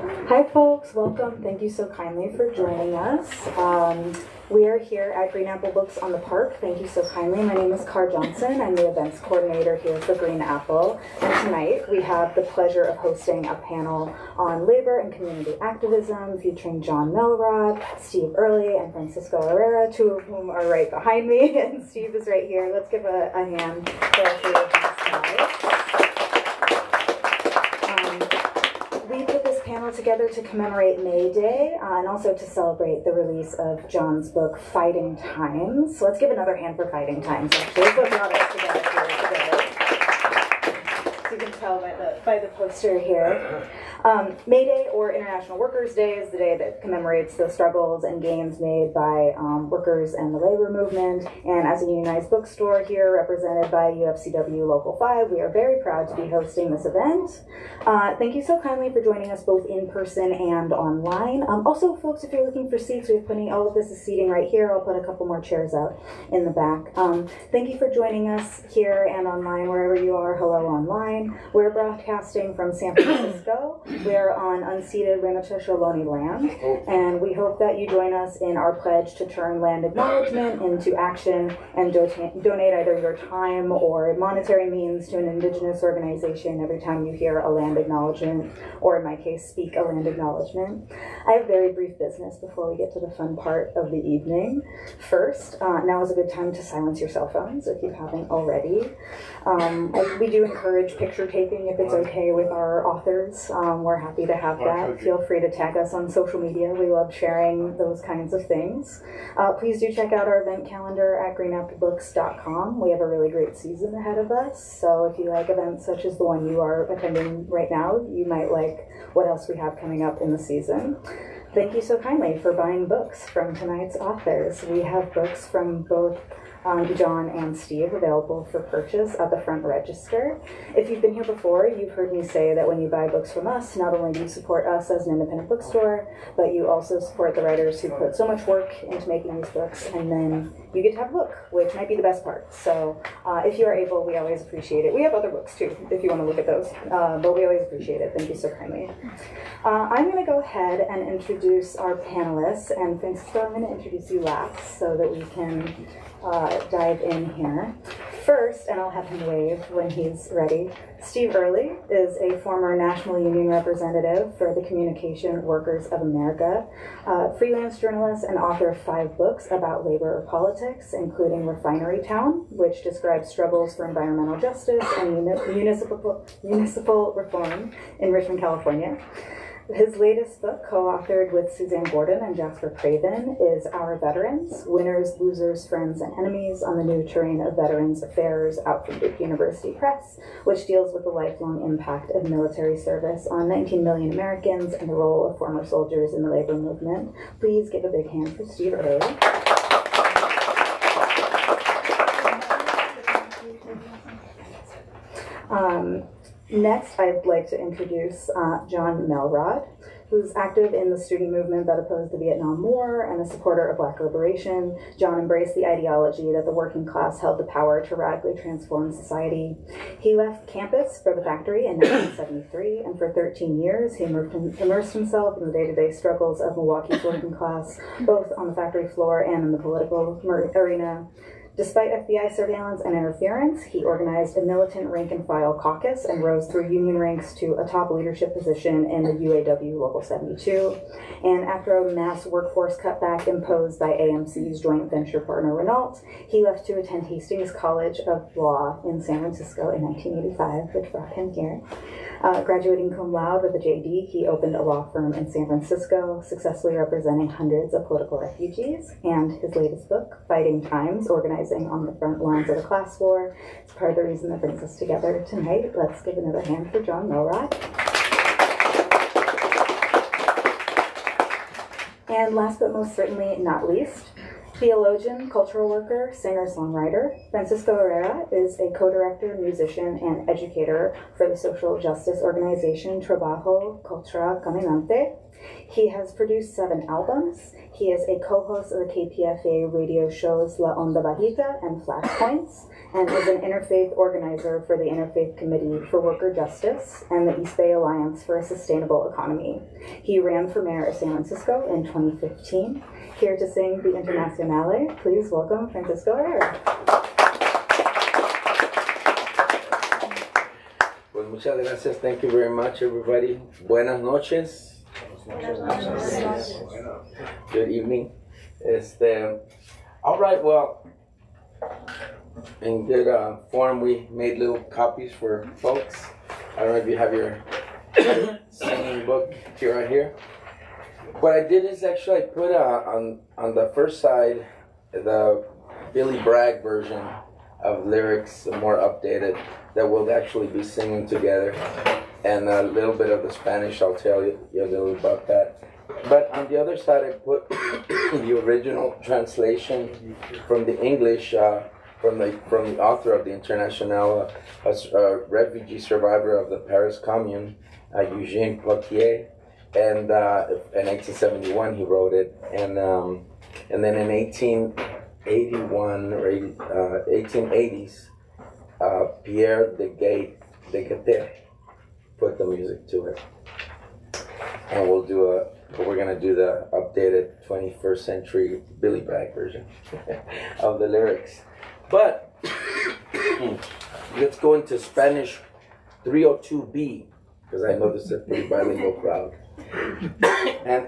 Hi folks, welcome. Thank you so kindly for joining us. We are here at Green Apple Books on the Park. Thank you so kindly. My name is Car Johnson. I'm the events coordinator here for Green Apple. And tonight we have the pleasure of hosting a panel on labor and community activism featuring Jon Melrod, Steve Early, and Francisco Herrera, two of whom are right behind me, and Steve is right here. Let's give a hand for our three of these guys. We put this panel together to commemorate May Day and also to celebrate the release of Jon's book, Fighting Times. So let's give another hand for Fighting Times, actually. It's what brought us together here today. So you can tell by the poster here. May Day, or International Workers' Day, is the day that commemorates the struggles and gains made by workers and the labor movement. And as a unionized bookstore here, represented by UFCW Local 5, we are very proud to be hosting this event. Thank you so kindly for joining us both in person and online. Also, folks, if you're looking for seats, we have plenty. All of this is seating right here. I'll put a couple more chairs out in the back. Thank you for joining us here and online, wherever you are. Hello online. We're broadcasting from San Francisco. We're on unceded Ramaytush Ohlone land, and we hope that you join us in our pledge to turn land acknowledgement into action and donate either your time or monetary means to an Indigenous organization every time you hear a land acknowledgement, or in my case, speak a land acknowledgement. I have very brief business before we get to the fun part of the evening. First, now is a good time to silence your cell phones if you haven't already. We do encourage picture taking if it's okay with our authors. We're happy to have that. Feel free to tag us on social media. We love sharing those kinds of things. Please do check out our event calendar at greenapplebooks.com. We have a really great season ahead of us. So if you like events such as the one you are attending right now, you might like what else we have coming up in the season. Thank you so kindly for buying books from tonight's authors. We have books from both Jon and Steve available for purchase at the front register. If you've been here before, you've heard me say that when you buy books from us, not only do you support us as an independent bookstore, but you also support the writers who put so much work into making these books, and then you get to have a book, which might be the best part. So if you are able, we always appreciate it. We have other books too, if you want to look at those, but we always appreciate it. Thank you so kindly. I'm going to go ahead and introduce our panelists, and Francisco, I'm going to introduce you last so that we can dive in here. First, and I'll have him wave when he's ready, Steve Early is a former National Union representative for the Communication Workers of America, freelance journalist and author of 5 books about labor politics, including Refinery Town, which describes struggles for environmental justice and municipal reform in Richmond, California. His latest book, co-authored with Suzanne Gordon and Jasper Craven, is Our Veterans, Winners, Losers, Friends, and Enemies on the New Terrain of Veterans Affairs, out from Duke University Press, which deals with the lifelong impact of military service on 19 million Americans and the role of former soldiers in the labor movement. Please give a big hand for Steve Early. Next, I'd like to introduce Jon Melrod, who's active in the student movement that opposed the Vietnam War and a supporter of Black liberation. Jon embraced the ideology that the working class held the power to radically transform society. He left campus for the factory in 1973, and for 13 years he immersed himself in the day-to-day struggles of Milwaukee's working class, both on the factory floor and in the political arena. Despite FBI surveillance and interference, he organized a militant rank-and-file caucus and rose through union ranks to a top leadership position in the UAW Local 72. And after a mass workforce cutback imposed by AMC's joint venture partner Renault, he left to attend Hastings College of Law in San Francisco in 1985, which brought him here. Graduating cum laude with a JD, he opened a law firm in San Francisco, successfully representing hundreds of political refugees. And his latest book, Fighting Times, Organizing on the Front Lines of the Class War, is part of the reason that brings us together tonight. Let's give another hand for Jon Melrod. And last but most certainly not least, Theologian, cultural worker, singer-songwriter, Francisco Herrera is a co-director, musician, and educator for the social justice organization Trabajo Cultura Caminante. He has produced 7 albums. He is a co-host of the KPFA radio shows La Onda Bajita and Flashpoints, and is an interfaith organizer for the Interfaith Committee for Worker Justice and the East Bay Alliance for a Sustainable Economy. He ran for mayor of San Francisco in 2015. Here to sing the Internacionale, please welcome Francisco Herrera. Pues muchas gracias. Thank you very much, everybody. Buenas noches. Good evening. All right, well, in good form, we made little copies for folks. I don't know if you have your singing book here right here. What I did is actually I put on the first side the Billy Bragg version of lyrics, more updated, that we'll actually be singing together. And a little bit of the Spanish, I'll tell you a little about that. But on the other side, I put the original translation from the English, from the author of the Internationale, a refugee survivor of the Paris Commune, Eugène Plotier. And in 1871 he wrote it, and then in 1881 or 1880s, Pierre de Gater put the music to it, and we're gonna do the updated 21st century Billy Bragg version of the lyrics. But let's go into Spanish 302B, because I know this is a pretty bilingual crowd. And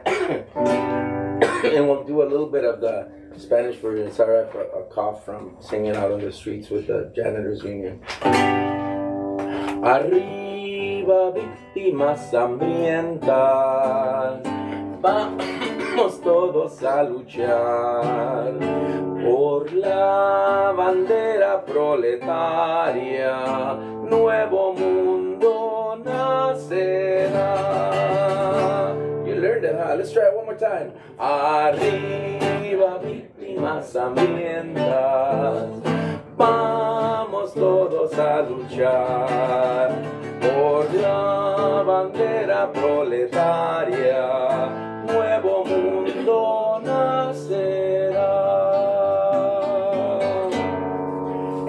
we'll do a little bit of the Spanish version. Sorry, I have a cough from singing out on the streets with the janitors union. Arriba, víctimas hambrientas, vamos todos a luchar por la bandera proletaria, nuevo mundo nacerá. You learned it, huh? Let's try it one more time. Arriba, víctimas hambrientas, vamos todos a luchar por la bandera proletaria, nuevo mundo nacerá.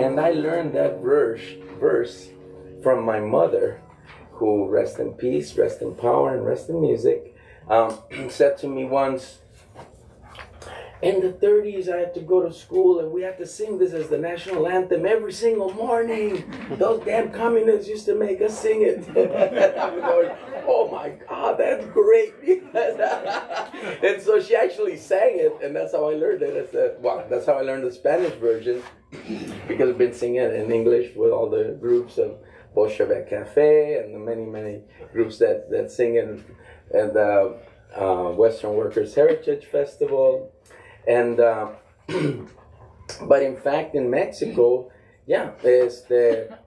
And I learned that verse from my mother, who, rest in peace, rest in power, and rest in music, said to me once, in the 30s I had to go to school and we had to sing this as the national anthem every single morning. Those damn communists used to make us sing it. I'm going, oh my God, that's great. And so she actually sang it, and that's how I learned it. I said, well, that's how I learned the Spanish version, because I've been singing it in English with all the groups of Bolshevik Cafe and the many groups that sing in the Western Workers Heritage Festival. And but in fact, in Mexico, yeah,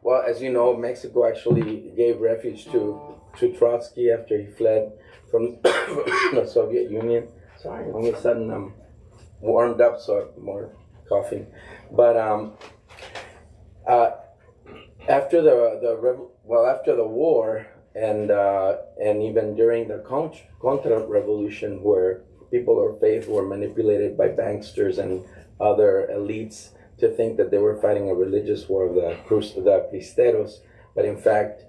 well, as you know, Mexico actually gave refuge to Trotsky after he fled from the Soviet Union. Sorry, all of a sudden I'm warmed up, so more coughing. But after the war, and even during the Contra-Revolution, where people of faith were manipulated by banksters and other elites to think that they were fighting a religious war of the Cristeros, but in fact,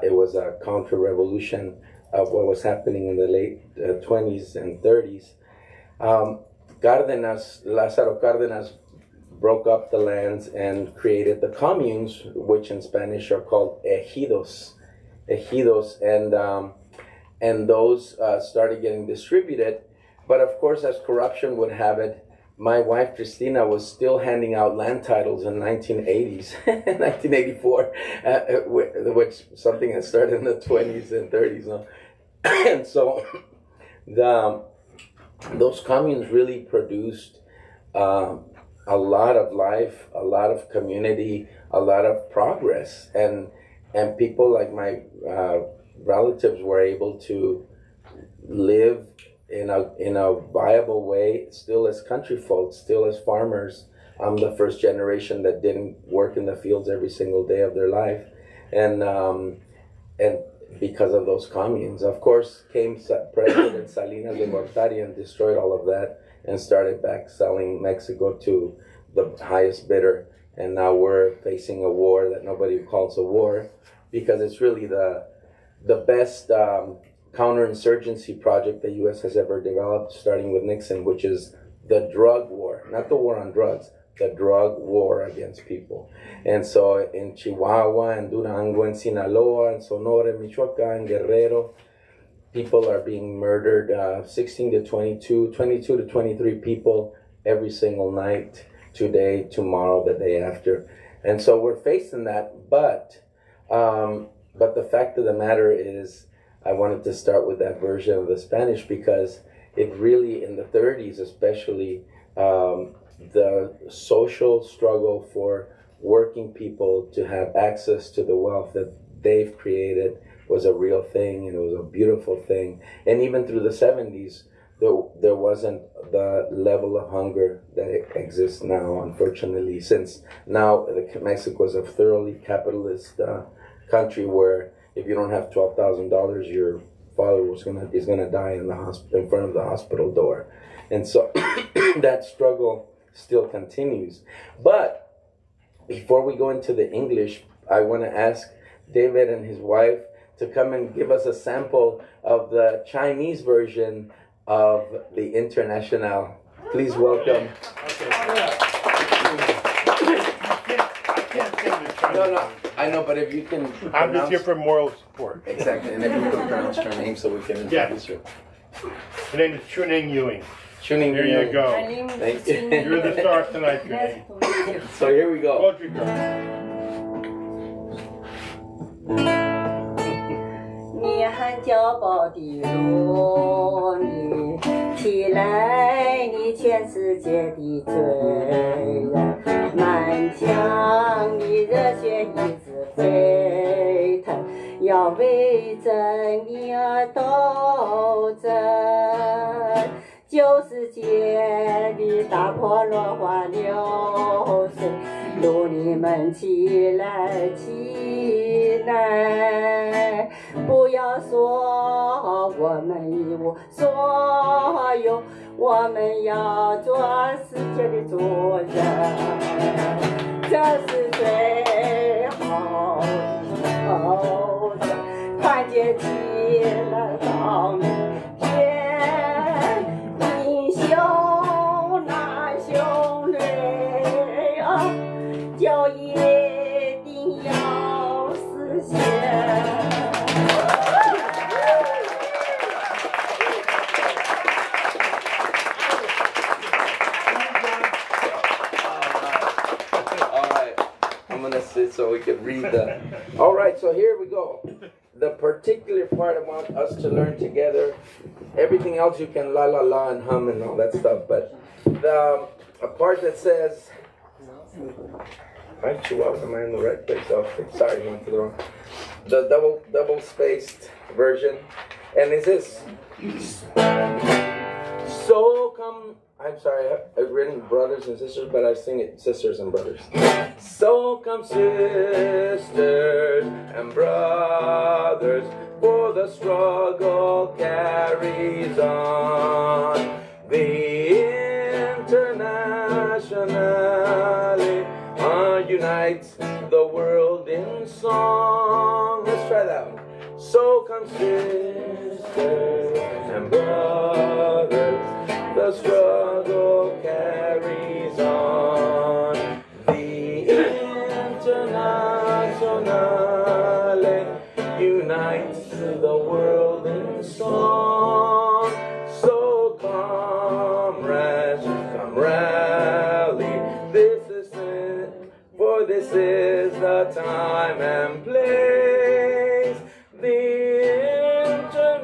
it was a counter-revolution of what was happening in the late 20s and 30s. Lázaro Cárdenas broke up the lands and created the communes, which in Spanish are called ejidos, and those started getting distributed. But of course, as corruption would have it, my wife Cristina was still handing out land titles in 1980s, 1984, which something had started in the 20s and 30s. No? And so those communes really produced a lot of life, a lot of community, a lot of progress, and people like my relatives were able to live in a viable way, still as country folks, still as farmers. I'm the first generation that didn't work in the fields every single day of their life, and because of those communes, of course, came President Salinas de Gortari and destroyed all of that and started back selling Mexico to the highest bidder. And now we're facing a war that nobody calls a war, because it's really the best counterinsurgency project the U.S. has ever developed, starting with Nixon, which is the drug war, not the war on drugs, the drug war against people. And so in Chihuahua, and Durango, and Sinaloa, and Sonora, Michoacan, Guerrero, people are being murdered, 16 to 22, 22 to 23 people every single night, today, tomorrow, the day after. And so we're facing that, but the fact of the matter is, I wanted to start with that version of the Spanish because it really, in the 30s especially, the social struggle for working people to have access to the wealth that they've created was a real thing, and it was a beautiful thing. And even through the 70s, there wasn't the level of hunger that exists now, unfortunately, since now Mexico is a thoroughly capitalist country where if you don't have $12,000, your father is gonna die in front of the hospital door. And so that struggle still continues. But before we go into the English, I want to ask David and his wife to come and give us a sample of the Chinese version of the International. Please welcome. No, I know, but if you can I'm just here for moral support. Exactly, and if you can pronounce her name so we can introduce her. Her name is Chuning Ewing. Chuning There Ewing. you go. Thank you. You're the star tonight, Chuning. So here we go. Poetry girl. 你很骄傲的路，你提来你全世界的罪人，满腔的热血一直沸腾，要为真理而斗争。旧世界里打破落花流水，路你们起来起来，不要说我们一无所有，我们要做世界的主人，这是最好的团结起来到明天。英雄难兄泪啊，就一定要实现。So we could read the. All right, so here we go. The particular part I want us to learn together. Everything else you can la la la and hum and all that stuff, but a part that says. Am I in the right place? Oh, sorry, I went to the wrong. The double spaced version, and it says. So come. I'm sorry, I've written brothers and sisters, but I sing it sisters and brothers. So come sisters and brothers, for the struggle carries on. The Internationale unites the world in song. Let's try that one. So come sisters and brothers, the struggle carries on. The Internationale unites the world in song. So comrades, come rally. This is it, for this is the time and place. The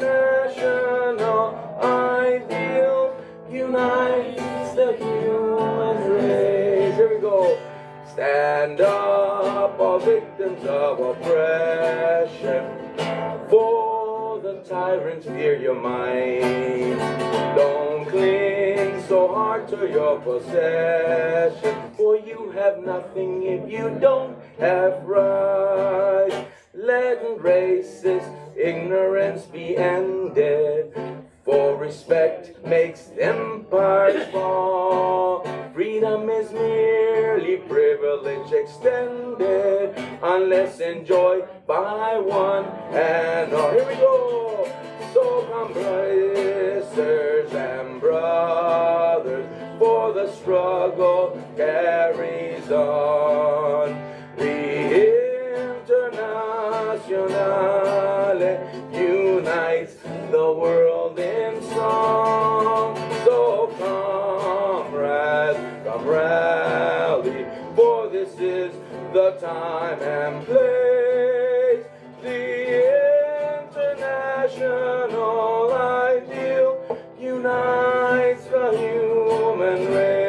international ideal unites the human race. Here we go. Stand up, all victims of oppression, for the tyrants fear your might. Don't cling so hard to your possession, for you have nothing if you don't have right. Let racist ignorance be ended, for respect makes empires fall. Freedom is merely privilege extended, unless enjoyed by one and all. Here we go. So come, sisters and brothers, for the struggle carries on. The Internationale unites the world in song. So comrades, come rally, for this is the time and place. The international ideal unites the human race.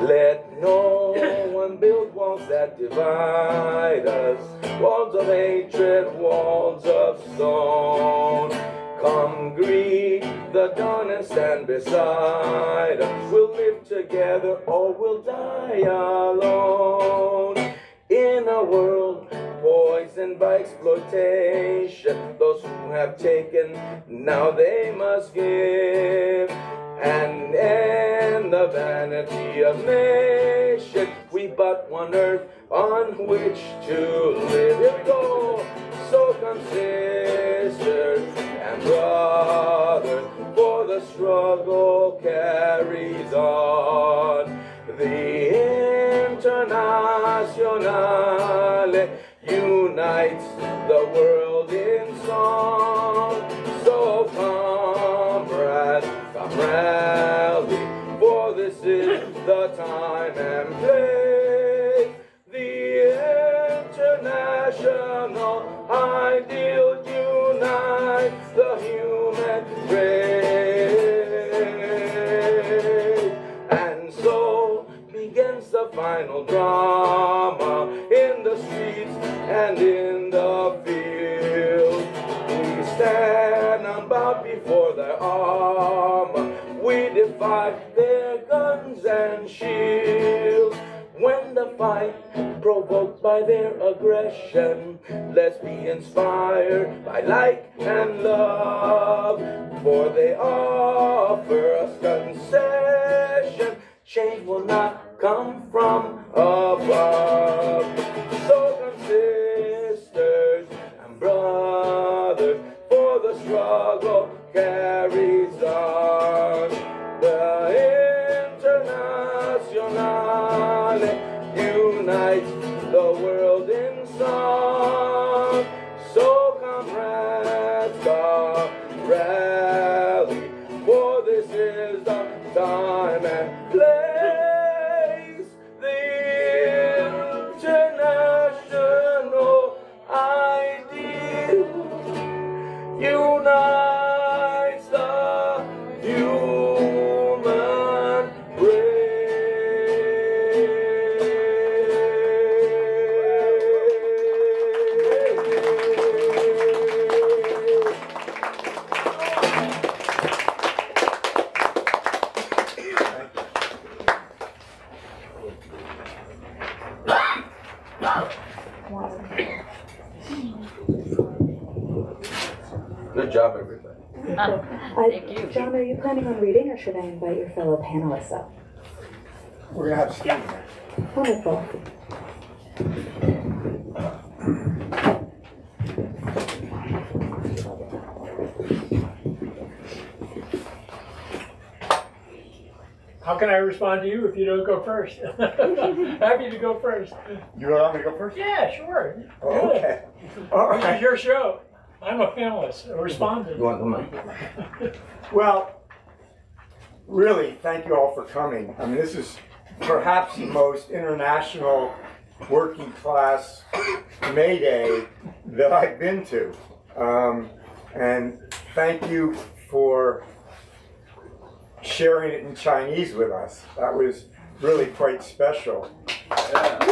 Let no one build walls that divide us, walls of hatred, walls of stone. Come greet the dawn and stand beside us. We'll live together or we'll die alone. In a world poisoned by exploitation, those who have taken, now they must give. And end the vanity of nation, we but one earth on which to live. Here we go. So come, sisters and brothers, for the struggle carries on. The Internationale unites the world in song. So comrades, come rally, for this is the time and place. The international ideal unites the human race. And so begins the final drama in the streets and in the field. We stand unbowed before their armor, we defy their guns and shields. When the fight provoked by their aggression, let's be inspired by light and love, for they offer us concession. Change will not come from above. So come, sisters and brothers, for the struggle carries on. The Internationale unites the world in song. So comrades, come rally, for this is the time and place. The international ideal unites the human Good job, everybody. Thank you. John, are you planning on reading, or should I invite your fellow panelists up? We're gonna have Steve there. Wonderful. How can I respond to you if you don't go first? Happy to go first. You allow me to go first? Yeah, sure. Oh, okay. All This is your show. I'm a panelist, a respondent. You want the mic? Well, really, thank you all for coming. I mean, this is perhaps the most international working class May Day that I've been to. And thank you for sharing it in Chinese with us. That was really quite special. Yeah.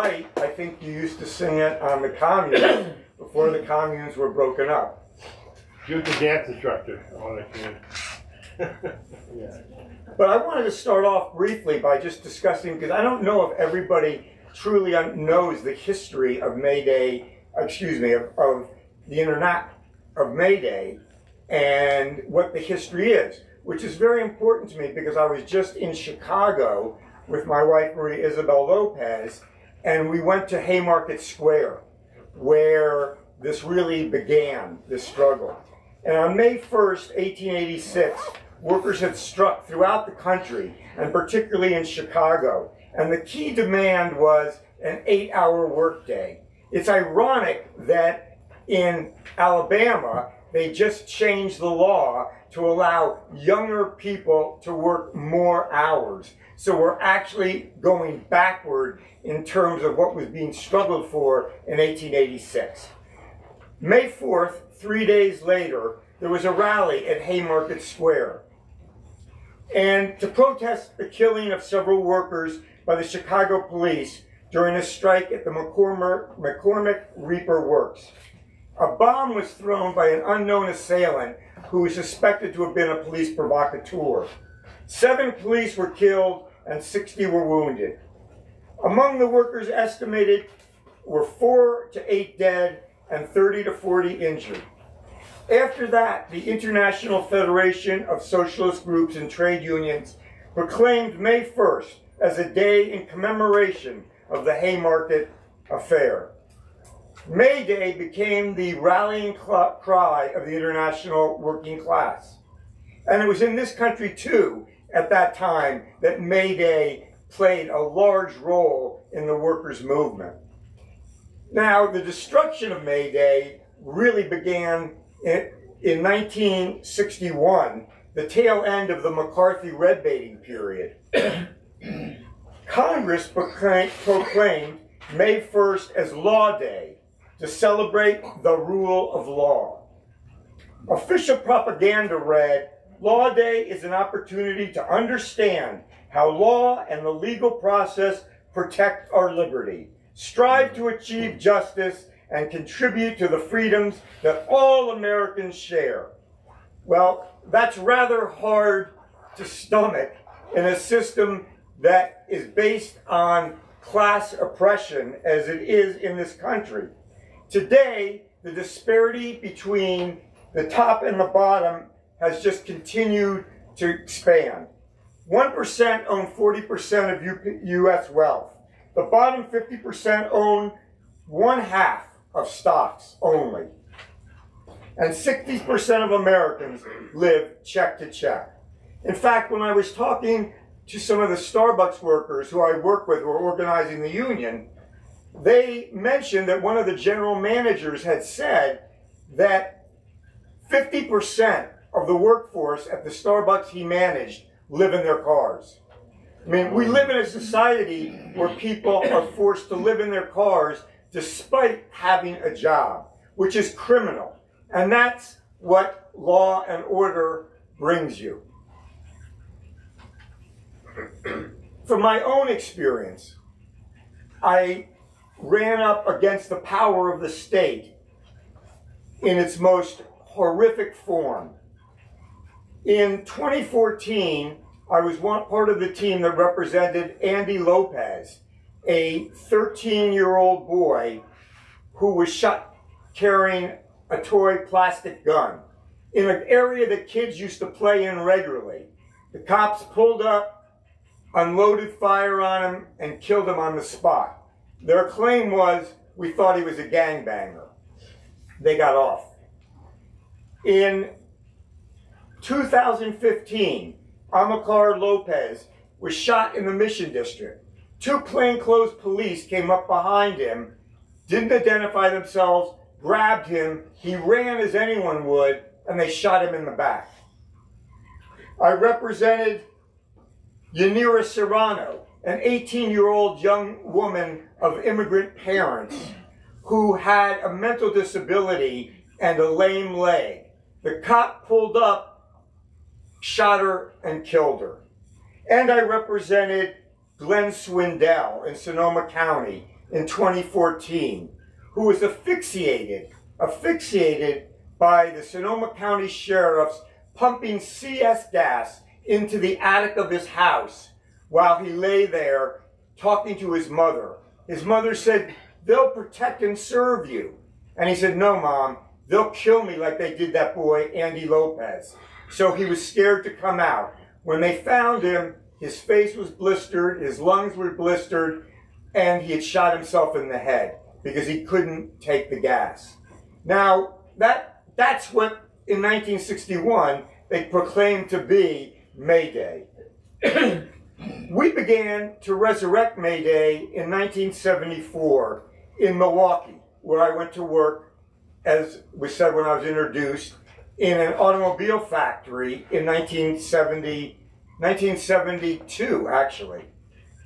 right, I think you used to sing it on the communes before the communes were broken up. She was the dance instructor on the community. Yeah. But I wanted to start off briefly by just discussing, because I don't know if everybody truly knows the history of May Day, of the internet of May Day and what the history is, which is very important to me because I was just in Chicago with my wife Maria Isabel Lopez, and we went to Haymarket Square where this really began, this struggle. And on May 1st, 1886, workers had struck throughout the country, and particularly in Chicago. And the key demand was an 8-hour workday. It's ironic that in Alabama, they just changed the law to allow younger people to work more hours. So we're actually going backward in terms of what was being struggled for in 1886. May 4th, 3 days later, there was a rally at Haymarket Square. And to protest the killing of several workers by the Chicago police during a strike at the McCormick Reaper Works. A bomb was thrown by an unknown assailant who was suspected to have been a police provocateur. 7 police were killed and 60 were wounded. Among the workers estimated were 4 to 8 dead and 30 to 40 injured. After that, the International Federation of Socialist Groups and Trade Unions proclaimed May 1st as a day in commemoration of the Haymarket affair. May Day became the rallying cry of the international working class. And it was in this country, too, at that time, that May Day played a large role in the workers' movement. Now, the destruction of May Day really began in 1961, the tail end of the McCarthy red baiting period. Congress proclaimed May 1st as Law Day to celebrate the rule of law. Official propaganda read, "Law Day is an opportunity to understand how law and the legal process protect our liberty, strive to achieve justice, and contribute to the freedoms that all Americans share." Well, that's rather hard to stomach in a system that is based on class oppression as it is in this country. Today, the disparity between the top and the bottom has just continued to expand. 1% own 40% of U.S. wealth. The bottom 50% own 1/2 of stocks only. And 60% of Americans live check to check. In fact, when I was talking to some of the Starbucks workers who I work with who are organizing the union, they mentioned that one of the general managers had said that 50% of the workforce at the Starbucks he managed live in their cars. I mean, we live in a society where people are forced to live in their cars despite having a job, which is criminal. And that's what law and order brings you. From my own experience, I ran up against the power of the state in its most horrific form. In 2014, I was part of the team that represented Andy Lopez, a 13-year-old boy who was shot carrying a toy plastic gun in an area that kids used to play in regularly. The cops pulled up, unloaded fire on him, and killed him on the spot. Their claim was, we thought he was a gangbanger. They got off. In 2015, Amilcar Lopez was shot in the Mission District. 2 plainclothes police came up behind him, didn't identify themselves, grabbed him, he ran as anyone would, and they shot him in the back. I represented Yanira Serrano, an 18-year-old young woman of immigrant parents who had a mental disability and a lame leg. The cop pulled up, shot her, and killed her. And I represented Glenn Swindell in Sonoma County, in 2014 who was asphyxiated by the Sonoma County Sheriff's pumping CS gas into the attic of his house while he lay there talking to his mother. His mother said, "They'll protect and serve you." And he said, "No, Mom, they'll kill me like they did that boy, Andy Lopez." So he was scared to come out. When they found him, his face was blistered, his lungs were blistered, and he had shot himself in the head because he couldn't take the gas. Now, that's what in 1961 they proclaimed to be May Day. We began to resurrect May Day in 1974 in Milwaukee, where I went to work, as was said when I was introduced, in an automobile factory in 1972, actually.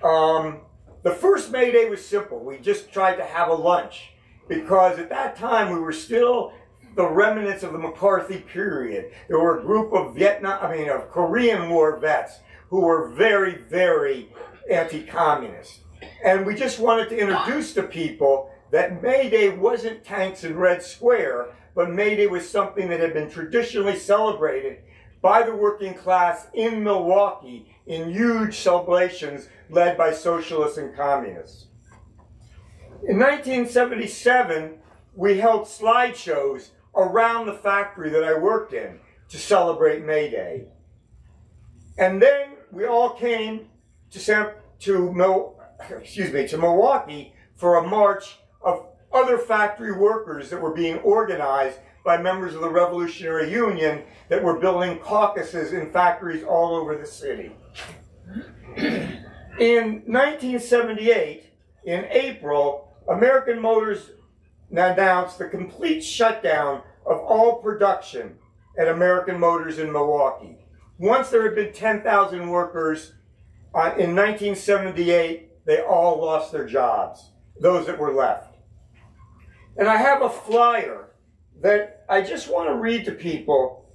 The first May Day was simple. We just tried to have a lunch because at that time we were still the remnants of the McCarthy period. There were a group of of Korean War vets who were very, very anti-communist. And we just wanted to introduce to people that May Day wasn't tanks in Red Square, but May Day was something that had been traditionally celebrated by the working class in Milwaukee in huge celebrations led by socialists and communists. In 1977, we held slideshows around the factory that I worked in to celebrate May Day. And then we all came to Milwaukee for a march of other factory workers that were being organized by members of the Revolutionary Union that were building caucuses in factories all over the city. In 1978, in April, American Motors announced the complete shutdown of all production at American Motors in Milwaukee. Once there had been 10,000 workers, in 1978, they all lost their jobs, those that were left. And I have a flyer that I just want to read to people.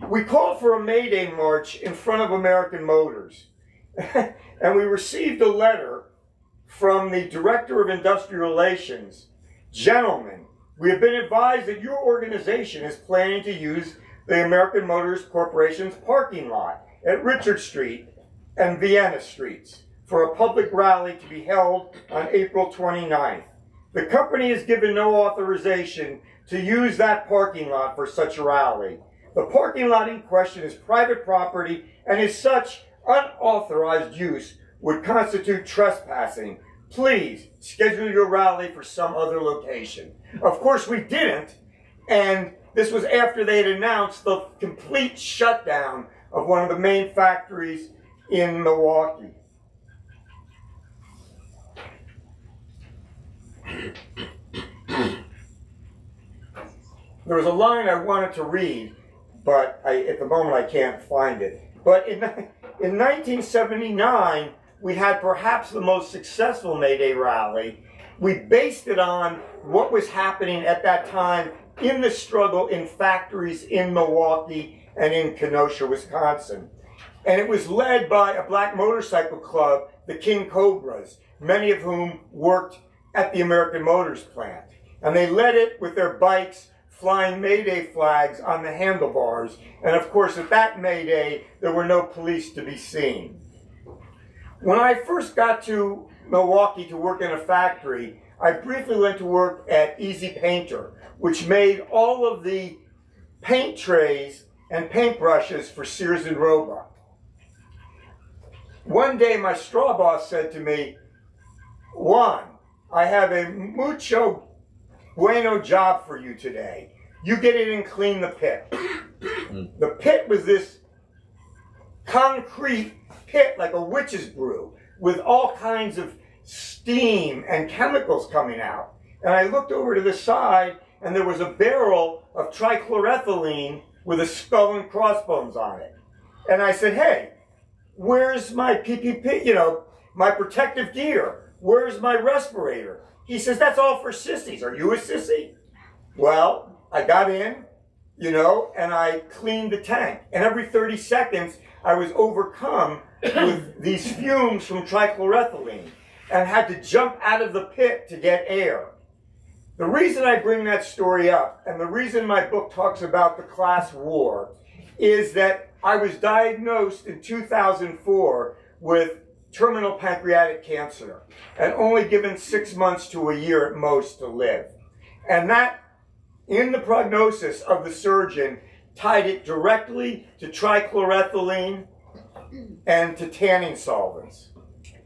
We called for a May Day march in front of American Motors. And we received a letter from the Director of Industrial Relations. "Gentlemen, we have been advised that your organization is planning to use the American Motors Corporation's parking lot at Richard Street and Vienna Streets for a public rally to be held on April 29th. The company has given no authorization to use that parking lot for such a rally. The parking lot in question is private property, and as such, unauthorized use would constitute trespassing. Please schedule your rally for some other location." Of course, we didn't, and this was after they had announced the complete shutdown of one of the main factories in Milwaukee. There was a line I wanted to read, but at the moment I can't find it. But in 1979, we had perhaps the most successful May Day rally. We based it on what was happening at that time in the struggle in factories in Milwaukee and in Kenosha, Wisconsin. And it was led by a black motorcycle club, the King Cobras, many of whom worked at the American Motors plant. And they led it with their bikes flying May Day flags on the handlebars. And of course, at that May Day, there were no police to be seen. When I first got to Milwaukee to work in a factory, I briefly went to work at Easy Painter, which made all of the paint trays and paint brushes for Sears and Roebuck. One day, my straw boss said to me, "Juan, I have a mucho bueno job for you today. You get in and clean the pit." The pit was this concrete pit like a witch's brew with all kinds of steam and chemicals coming out. And I looked over to the side and there was a barrel of trichloroethylene with a skull and crossbones on it. And I said, "Hey, where's my PPP, my protective gear? Where's my respirator?" He says, "That's all for sissies. Are you a sissy?" Well, I got in, and I cleaned the tank. And every 30 seconds, I was overcome with these fumes from trichloroethylene. and had to jump out of the pit to get air. The reason I bring that story up, and the reason my book talks about the class war, is that I was diagnosed in 2004 with terminal pancreatic cancer and only given 6 months to a year at most to live. And that, in the prognosis of the surgeon, tied it directly to trichloroethylene and to tanning solvents.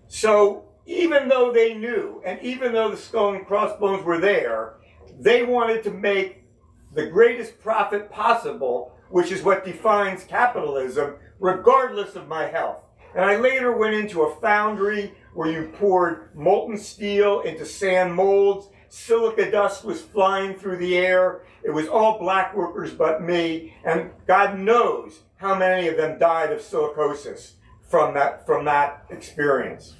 So even though they knew, and even though the skull and crossbones were there, they wanted to make the greatest profit possible, which is what defines capitalism, regardless of my health. And I later went into a foundry where you poured molten steel into sand molds. Silica dust was flying through the air. It was all black workers but me. And God knows how many of them died of silicosis from that experience.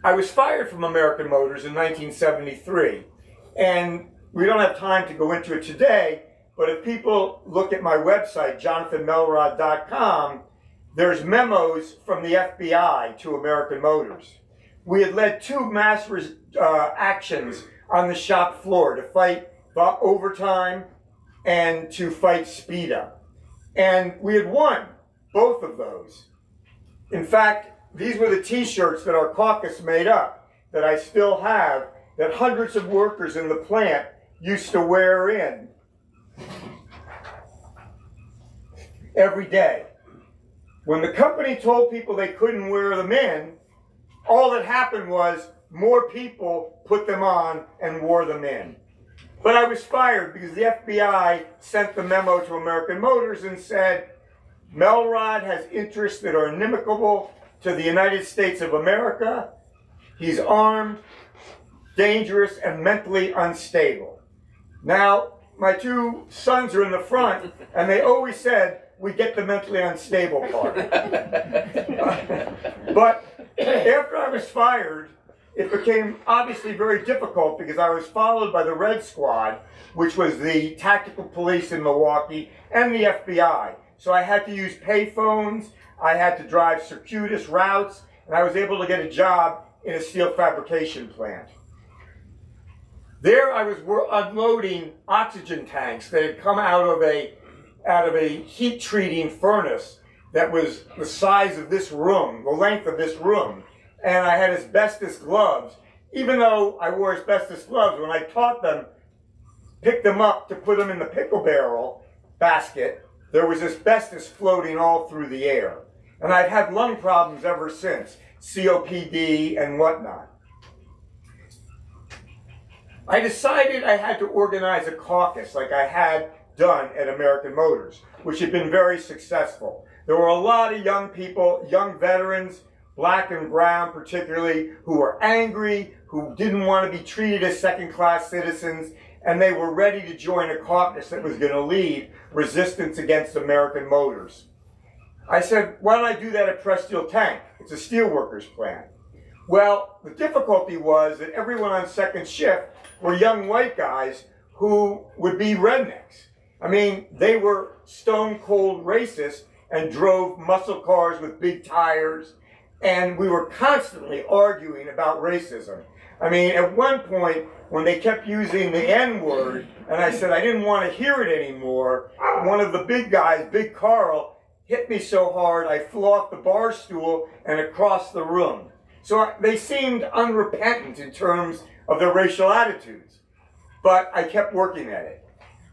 I was fired from American Motors in 1973. And we don't have time to go into it today, but if people look at my website, jonathanmelrod.com, there's memos from the FBI to American Motors. We had led 2 mass actions on the shop floor to fight overtime and to fight speed up. And we had won both of those. In fact, these were the t-shirts that our caucus made up, that I still have, that hundreds of workers in the plant used to wear in every day. When the company told people they couldn't wear them in, all that happened was more people put them on and wore them in. But I was fired because the FBI sent the memo to American Motors and said, Melrod has interests that are inimical to the United States of America. He's armed, dangerous, and mentally unstable. Now, my 2 sons are in the front, and they always said, we get the mentally unstable part. But after I was fired, it became obviously very difficult because I was followed by the Red Squad, which was the tactical police in Milwaukee, and the FBI. So I had to use payphones, I had to drive circuitous routes, and I was able to get a job in a steel fabrication plant. There I was unloading oxygen tanks that had come out of a heat treating furnace that was the size of this room, the length of this room. And I had asbestos gloves. Even though I wore asbestos gloves, when I taught them, pick them up to put them in the pickle barrel basket, there was asbestos floating all through the air. And I've had lung problems ever since, COPD and whatnot. I decided I had to organize a caucus like I had done at American Motors, which had been very successful. There were a lot of young people, young veterans, black and brown particularly, who were angry, who didn't want to be treated as second-class citizens, and they were ready to join a caucus that was going to lead resistance against American Motors. I said, why don't I do that at Press Steel Tank? It's a steelworkers plant. Well, the difficulty was that everyone on second shift were young white guys who would be rednecks. I mean, they were stone-cold racists and drove muscle cars with big tires, and we were constantly arguing about racism. I mean, at one point, when they kept using the N-word, and I said I didn't want to hear it anymore, one of the big guys, Big Carl, hit me so hard I flew off the bar stool and across the room. So they seemed unrepentant in terms of their racial attitudes. But I kept working at it.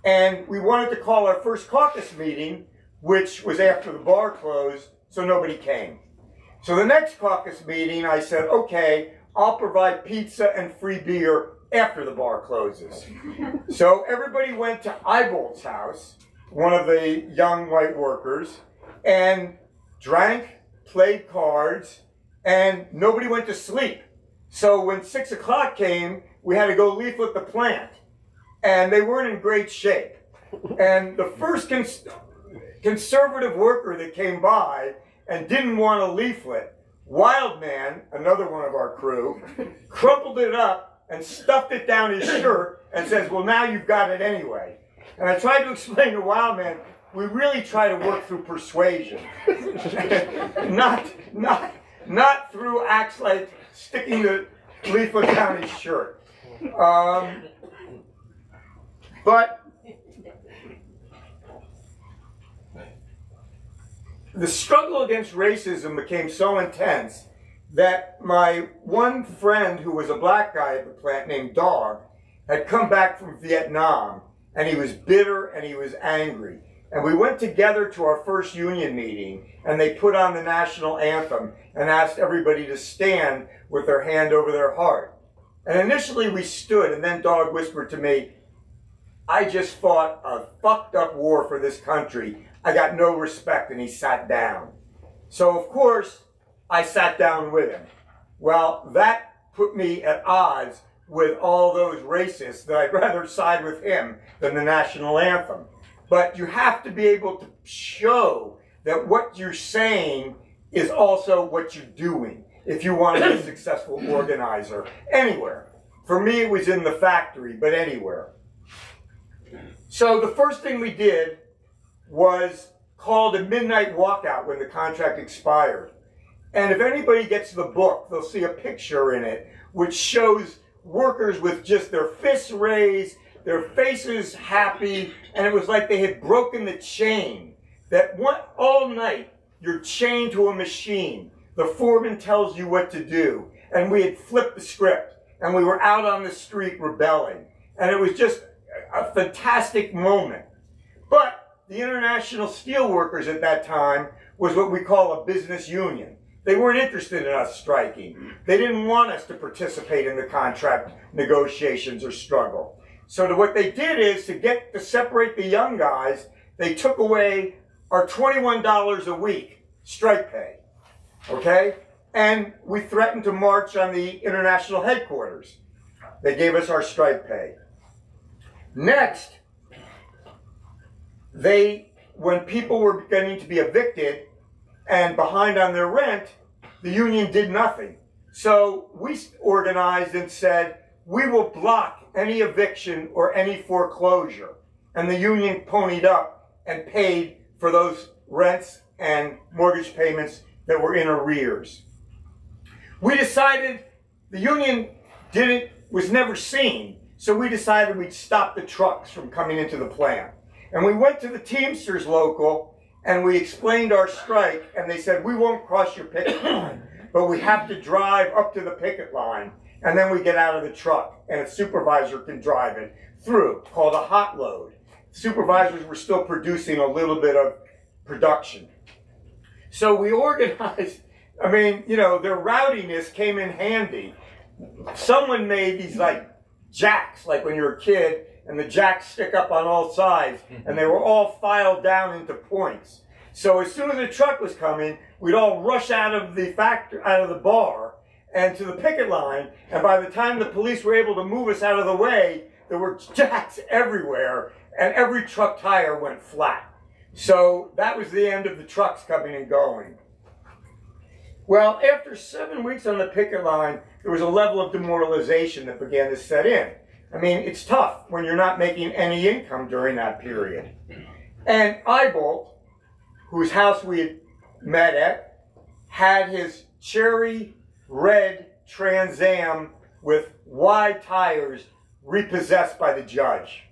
And we wanted to call our first caucus meeting, which was after the bar closed, so nobody came. So the next caucus meeting, I said, okay, I'll provide pizza and free beer after the bar closes. So everybody went to Eibolt's house, one of the young white workers, and drank, played cards, and nobody went to sleep. So when 6 o'clock came, we had to go leaflet the plant. And they weren't in great shape. And the first conservative worker that came by and didn't want a leaflet, Wildman, another one of our crew, crumpled it up and stuffed it down his shirt and says, well, now you've got it anyway. And I tried to explain to Wildman, we really try to work through persuasion. not not through acts like sticking the leaflet down his shirt. But the struggle against racism became so intense that my one friend, who was a black guy at the plant named Dog, had come back from Vietnam, and he was bitter and he was angry. And we went together to our first union meeting, and they put on the national anthem and asked everybody to stand with their hand over their heart. And initially we stood, and then Dog whispered to me, "I just fought a fucked up war for this country. I got no respect," and he sat down. So of course, I sat down with him. Well, that put me at odds with all those racists that I'd rather side with him than the national anthem. But you have to be able to show that what you're saying is also what you're doing if you want to be a successful organizer anywhere. For me, it was in the factory, but anywhere. So the first thing we did was called a midnight walkout when the contract expired. And if anybody gets the book, they'll see a picture in it which shows workers with just their fists raised, their faces happy, and it was like they had broken the chain. That all night, you're chained to a machine. The foreman tells you what to do. And we had flipped the script, and we were out on the street rebelling. And it was just a fantastic moment. But the International Steelworkers at that time was what we call a business union. They weren't interested in us striking. They didn't want us to participate in the contract negotiations or struggle. So what they did is, to separate the young guys, they took away our $21 a week strike pay, okay? And we threatened to march on the international headquarters. They gave us our strike pay. Next, when people were beginning to be evicted and behind on their rent, the union did nothing. So we organized and said, we will block any eviction or any foreclosure. And the union ponied up and paid for those rents and mortgage payments that were in arrears. We decided the union was never seen, so we decided we'd stop the trucks from coming into the plant. And we went to the Teamsters local and we explained our strike, and they said, we won't cross your picket line, but we have to drive up to the picket line, and then we get out of the truck, and a supervisor can drive it through, called a hot load. Supervisors were still producing a little bit of production. So we organized, I mean, you know, their rowdiness came in handy. Someone made these like jacks, like when you're a kid, and the jacks stick up on all sides, and they were all filed down into points. So as soon as the truck was coming, we'd all rush out of the factory, out of the bar, and to the picket line, and by the time the police were able to move us out of the way, there were jacks everywhere, and every truck tire went flat. So that was the end of the trucks coming and going. Well, after 7 weeks on the picket line, there was a level of demoralization that began to set in. I mean, it's tough when you're not making any income during that period. And Eyebolt, whose house we had met at, had his cherry red Trans Am with wide tires repossessed by the judge.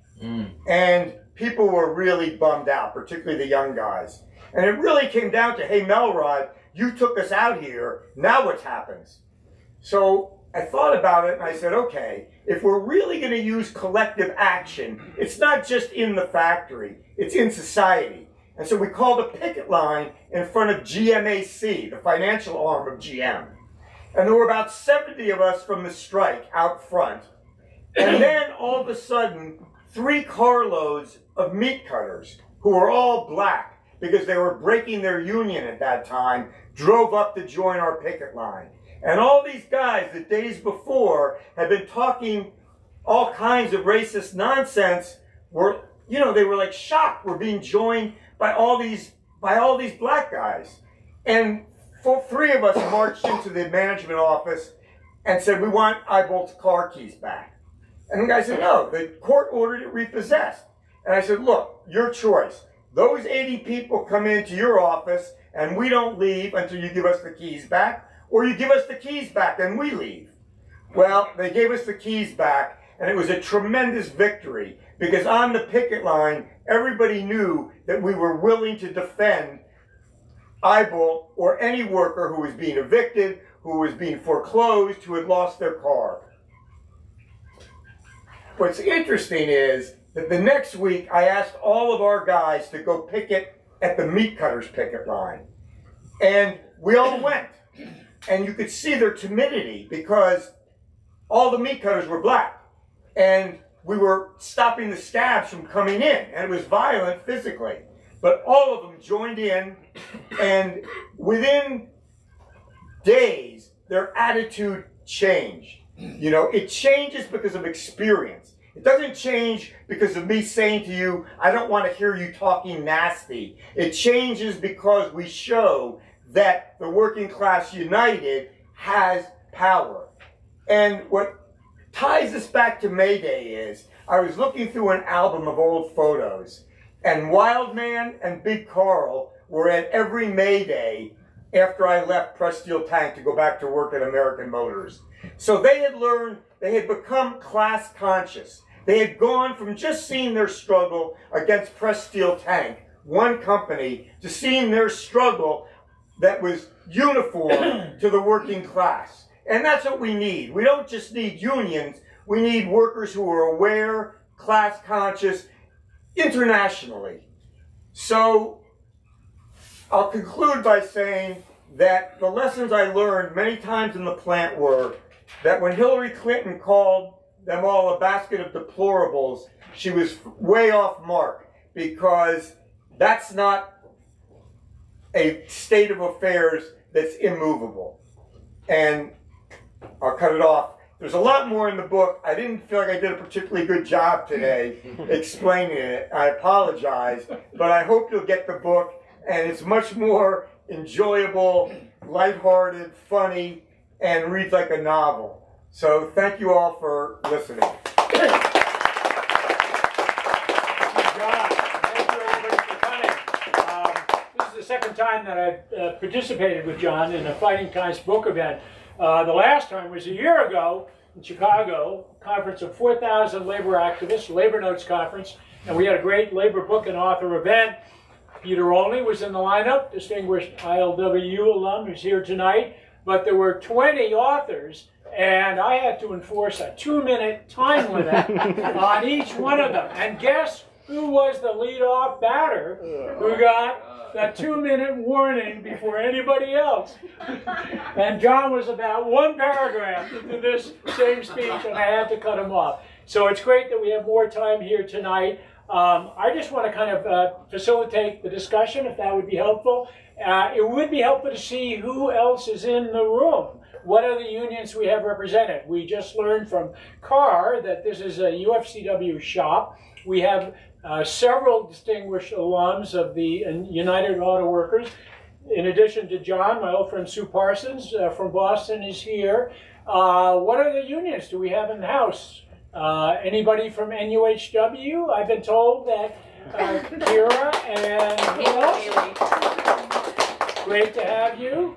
And people were really bummed out, particularly the young guys. And it really came down to, hey, Melrod, you took us out here, now what happens? So I thought about it and I said, okay, if we're really going to use collective action, it's not just in the factory, it's in society. And so we called a picket line in front of GMAC, the financial arm of GM. And there were about 70 of us from the strike out front. And then all of a sudden, 3 carloads of meat cutters, who were all black because they were breaking their union at that time, drove up to join our picket line. And all these guys, the days before, had been talking all kinds of racist nonsense, were, you know, they were like shocked. We're being joined by all these black guys. And 3 of us marched into the management office and said, we want Eyebolt's car keys back. And the guy said, no, the court ordered it repossessed. And I said, look, your choice. Those 80 people come into your office and we don't leave until you give us the keys back, or you give us the keys back and we leave. Well, they gave us the keys back, and it was a tremendous victory because on the picket line, everybody knew that we were willing to defend Eyebolt or any worker who was being evicted, who was being foreclosed, who had lost their car. What's interesting is that the next week I asked all of our guys to go picket at the meat cutters picket line. And we all went. And you could see their timidity because all the meat cutters were black. And we were stopping the scabs from coming in. And it was violent physically. But all of them joined in. And within days, their attitude changed. You know, it changes because of experience. It doesn't change because of me saying to you, I don't want to hear you talking nasty. It changes because we show that the working class united has power. And what ties us back to May Day is, I was looking through an album of old photos, and Wildman and Big Carl were at every May Day after I left Press Steel Tank to go back to work at American Motors. So they had learned, they had become class conscious. They had gone from just seeing their struggle against Press Steel Tank, one company, to seeing their struggle that was uniform to the working class. And that's what we need. We don't just need unions, we need workers who are aware, class conscious, internationally. So I'll conclude by saying that the lessons I learned many times in the plant were that when Hillary Clinton called them all a basket of deplorables, she was way off mark, because that's not a state of affairs that's immovable. And I'll cut it off. There's a lot more in the book. I didn't feel like I did a particularly good job today explaining it. I apologize, but I hope you'll get the book, and it's much more enjoyable, lighthearted, funny, and reads like a novel. So thank you all for listening. John, thank you everybody for coming. This is the second time that I've participated with John in a Fighting Times book event. The last time was a year ago in Chicago, conference of 4,000 labor activists, Labor Notes Conference, and we had a great labor book and author event. Peter Olney was in the lineup, distinguished ILWU alum who's here tonight, but there were 20 authors, and I had to enforce a 2-minute time limit on each one of them. And guess who was the lead-off batter who got that 2-minute warning before anybody else? And John was about 1 paragraph into this same speech, and I had to cut him off. So it's great that we have more time here tonight. I just want to kind of facilitate the discussion, if that would be helpful. It would be helpful to see who else is in the room. What are the unions we have represented? We just learned from Carr that this is a UFCW shop. We have several distinguished alums of the United Auto Workers. In addition to John, my old friend Sue Parsons from Boston is here. What are the unions do we have in the house? Anybody from NUHW? I've been told that Kira and who else? Great to have you.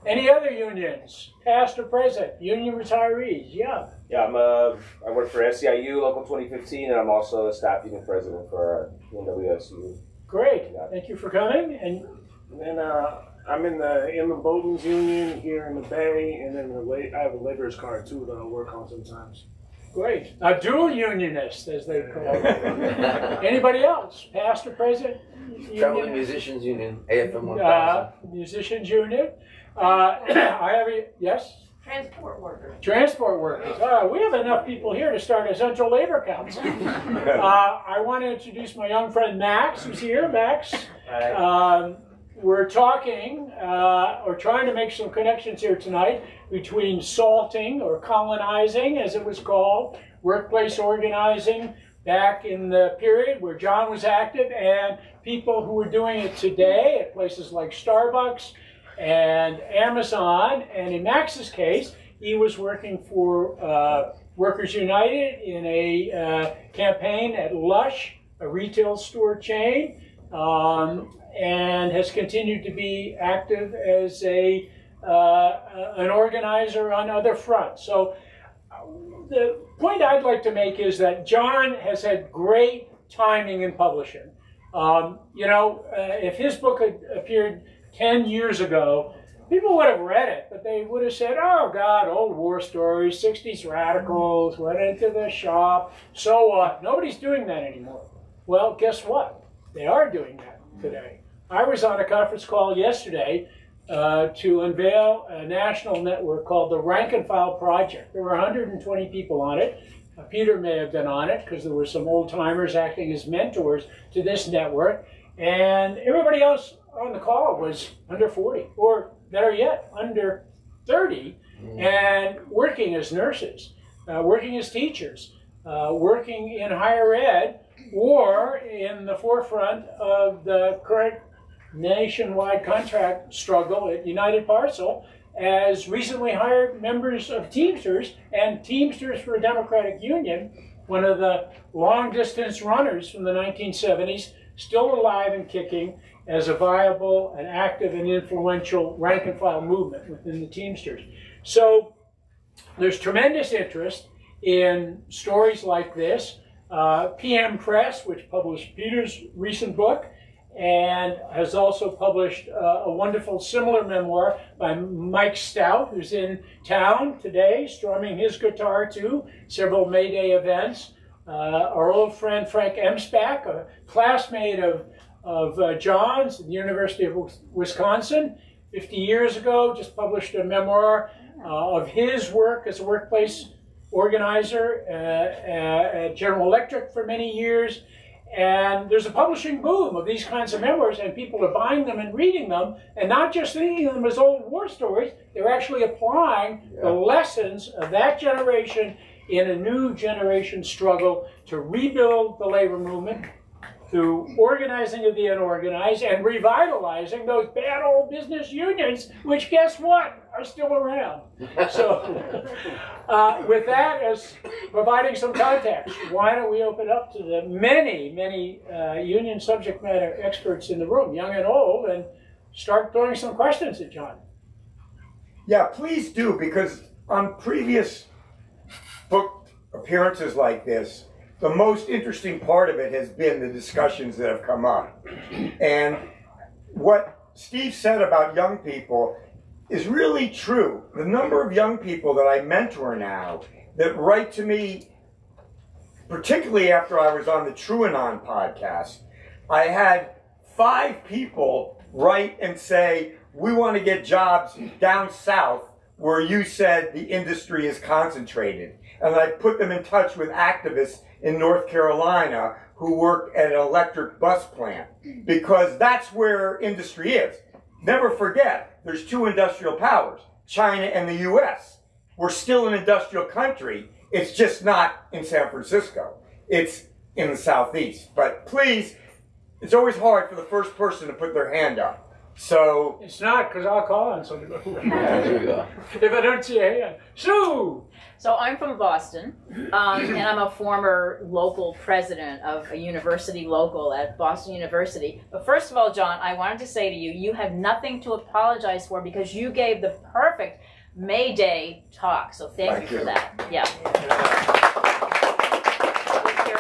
Any other unions, past or present? Union retirees, yeah. Yeah, I work for SEIU Local 2015, and I'm also a staff union president for NWSU. Great, thank you for coming. And I'm in the Inland Boatmen's Union here in the Bay, and then I have a laborer's card too that I work on sometimes. Great, a dual unionist, as they call it. Anybody else, past or present? Traveling Musicians Union, AFM 1000. Musicians Union. I have a, yes? Transport workers. Transport workers. We have enough people here to start a Central Labor Council. I want to introduce my young friend Max, who's here. Max. We're talking, or trying to make some connections here tonight between salting, or colonizing, as it was called, workplace organizing back in the period where John was active, and people who are doing it today at places like Starbucks and Amazon. And in Max's case, he was working for Workers United in a campaign at Lush, a retail store chain, and has continued to be active as a an organizer on other fronts. So the point I'd like to make is that Jon has had great timing in publishing. If his book had appeared 10 years ago, people would have read it, but they would have said, oh God, old war stories, 60s radicals, went into the shop, so what? Nobody's doing that anymore. Well, guess what? They are doing that today. I was on a conference call yesterday to unveil a national network called the Rank and File Project. There were 120 people on it. Peter may have been on it because there were some old timers acting as mentors to this network. And everybody else on the call was under 40, or better yet, under 30, and working as nurses, working as teachers, working in higher ed, or in the forefront of the current nationwide contract struggle at United Parcel as recently hired members of Teamsters, and Teamsters for a Democratic Union, one of the long-distance runners from the 1970s, still alive and kicking as a viable and active and influential rank-and-file movement within the Teamsters. So there's tremendous interest in stories like this. PM Press, which published Peter's recent book, and has also published a wonderful similar memoir by Mike Stout, who's in town today, strumming his guitar to several May Day events. Our old friend Frank Emsbach, a classmate of Jon's at the University of Wisconsin, 50 years ago, just published a memoir of his work as a workplace organizer at General Electric for many years. And there's a publishing boom of these kinds of memoirs, and people are buying them and reading them, and not just thinking of them as old war stories, they're actually applying the lessons of that generation in a new generation struggle to rebuild the labor movement through organizing of the unorganized and revitalizing those bad old business unions, which, guess what, are still around. So with that as providing some context, why don't we open up to the many, many union subject matter experts in the room, young and old, and start throwing some questions at Jon. Yeah, please do, because on previous book appearances like this, the most interesting part of it has been the discussions that have come up. And what Steve said about young people is really true. The number of young people that I mentor now that write to me, particularly after I was on the TrueAnon podcast, I had 5 people write and say, we want to get jobs down south where you said the industry is concentrated. And I put them in touch with activists in North Carolina who work at an electric bus plant, because that's where industry is. Never forget, there's 2 industrial powers, China and the US. We're still an industrial country. It's just not in San Francisco. It's in the Southeast. But please, it's always hard for the first person to put their hand up. So it's not, because I'll call on somebody. There you go. If I don't see a hand. Sue! So I'm from Boston, and I'm a former local president of a university local at Boston University. But first of all, Jon, I wanted to say to you, you have nothing to apologize for, because you gave the perfect May Day talk. So thank you for that. Yeah. Your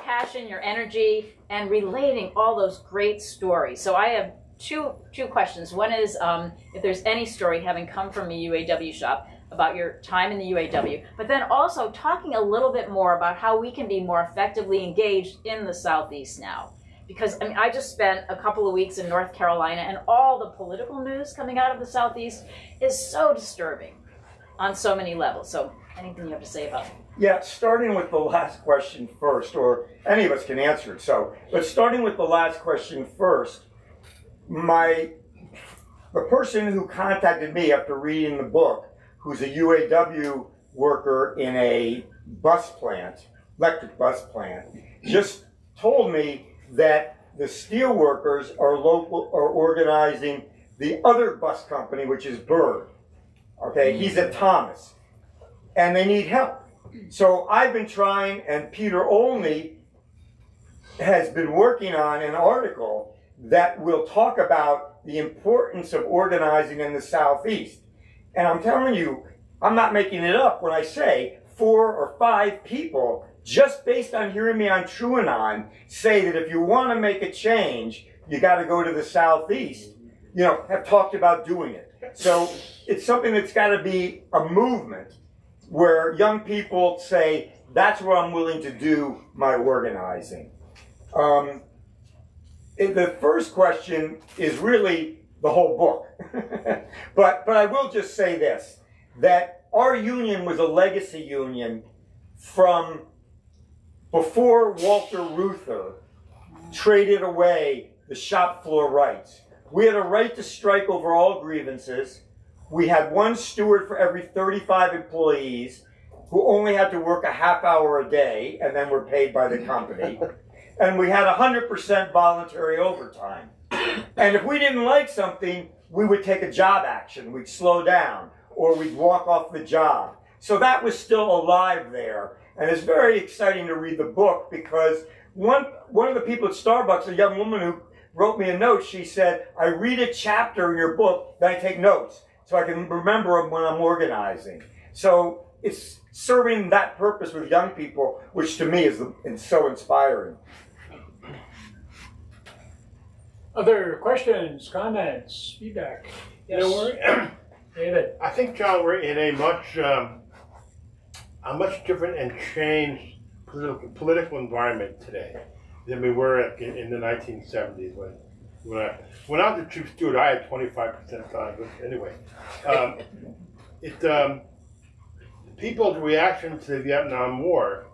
passion, your energy, and relating all those great stories. So I have two questions. One is if there's any story having come from a UAW shop about your time in the UAW, but then also talking a little bit more about how we can be more effectively engaged in the Southeast now. Because I mean, I just spent a couple of weeks in North Carolina, and all the political news coming out of the Southeast is so disturbing on so many levels. So anything you have to say about it? yeah, starting with the last question first, or any of us can answer it. So, but starting with the last question first, the person who contacted me after reading the book, who's a UAW worker in a bus plant, electric bus plant, just told me that the steel workers are organizing the other bus company, which is Bird. Okay, he's at Thomas, and they need help. So I've been trying, and Peter Olney has been working on an article that will talk about the importance of organizing in the Southeast. And I'm telling you, I'm not making it up when I say 4 or 5 people, just based on hearing me on TrueAnon, say that if you want to make a change, you got to go to the Southeast, have talked about doing it. So it's something that's got to be a movement where young people say, that's where I'm willing to do my organizing. The first question is really the whole book. but I will just say this, that our union was a legacy union from before Walter Reuther traded away the shop floor rights. We had a right to strike over all grievances. We had one steward for every 35 employees who only had to work a half hour a day and then were paid by the company. And we had 100% voluntary overtime. And if we didn't like something, we would take a job action. We'd slow down or we'd walk off the job. So that was still alive there. And it's very exciting to read the book because one of the people at Starbucks, a young woman who wrote me a note, she said, I read a chapter in your book, then I take notes so I can remember them when I'm organizing. So it's serving that purpose with young people, which to me is so inspiring. Other questions, comments, feedback? Yes. David. I think, John, we're in a much different and changed political environment today than we were in the 1970s when I was the chief steward. I had 25% time, but anyway, people's reaction to the Vietnam War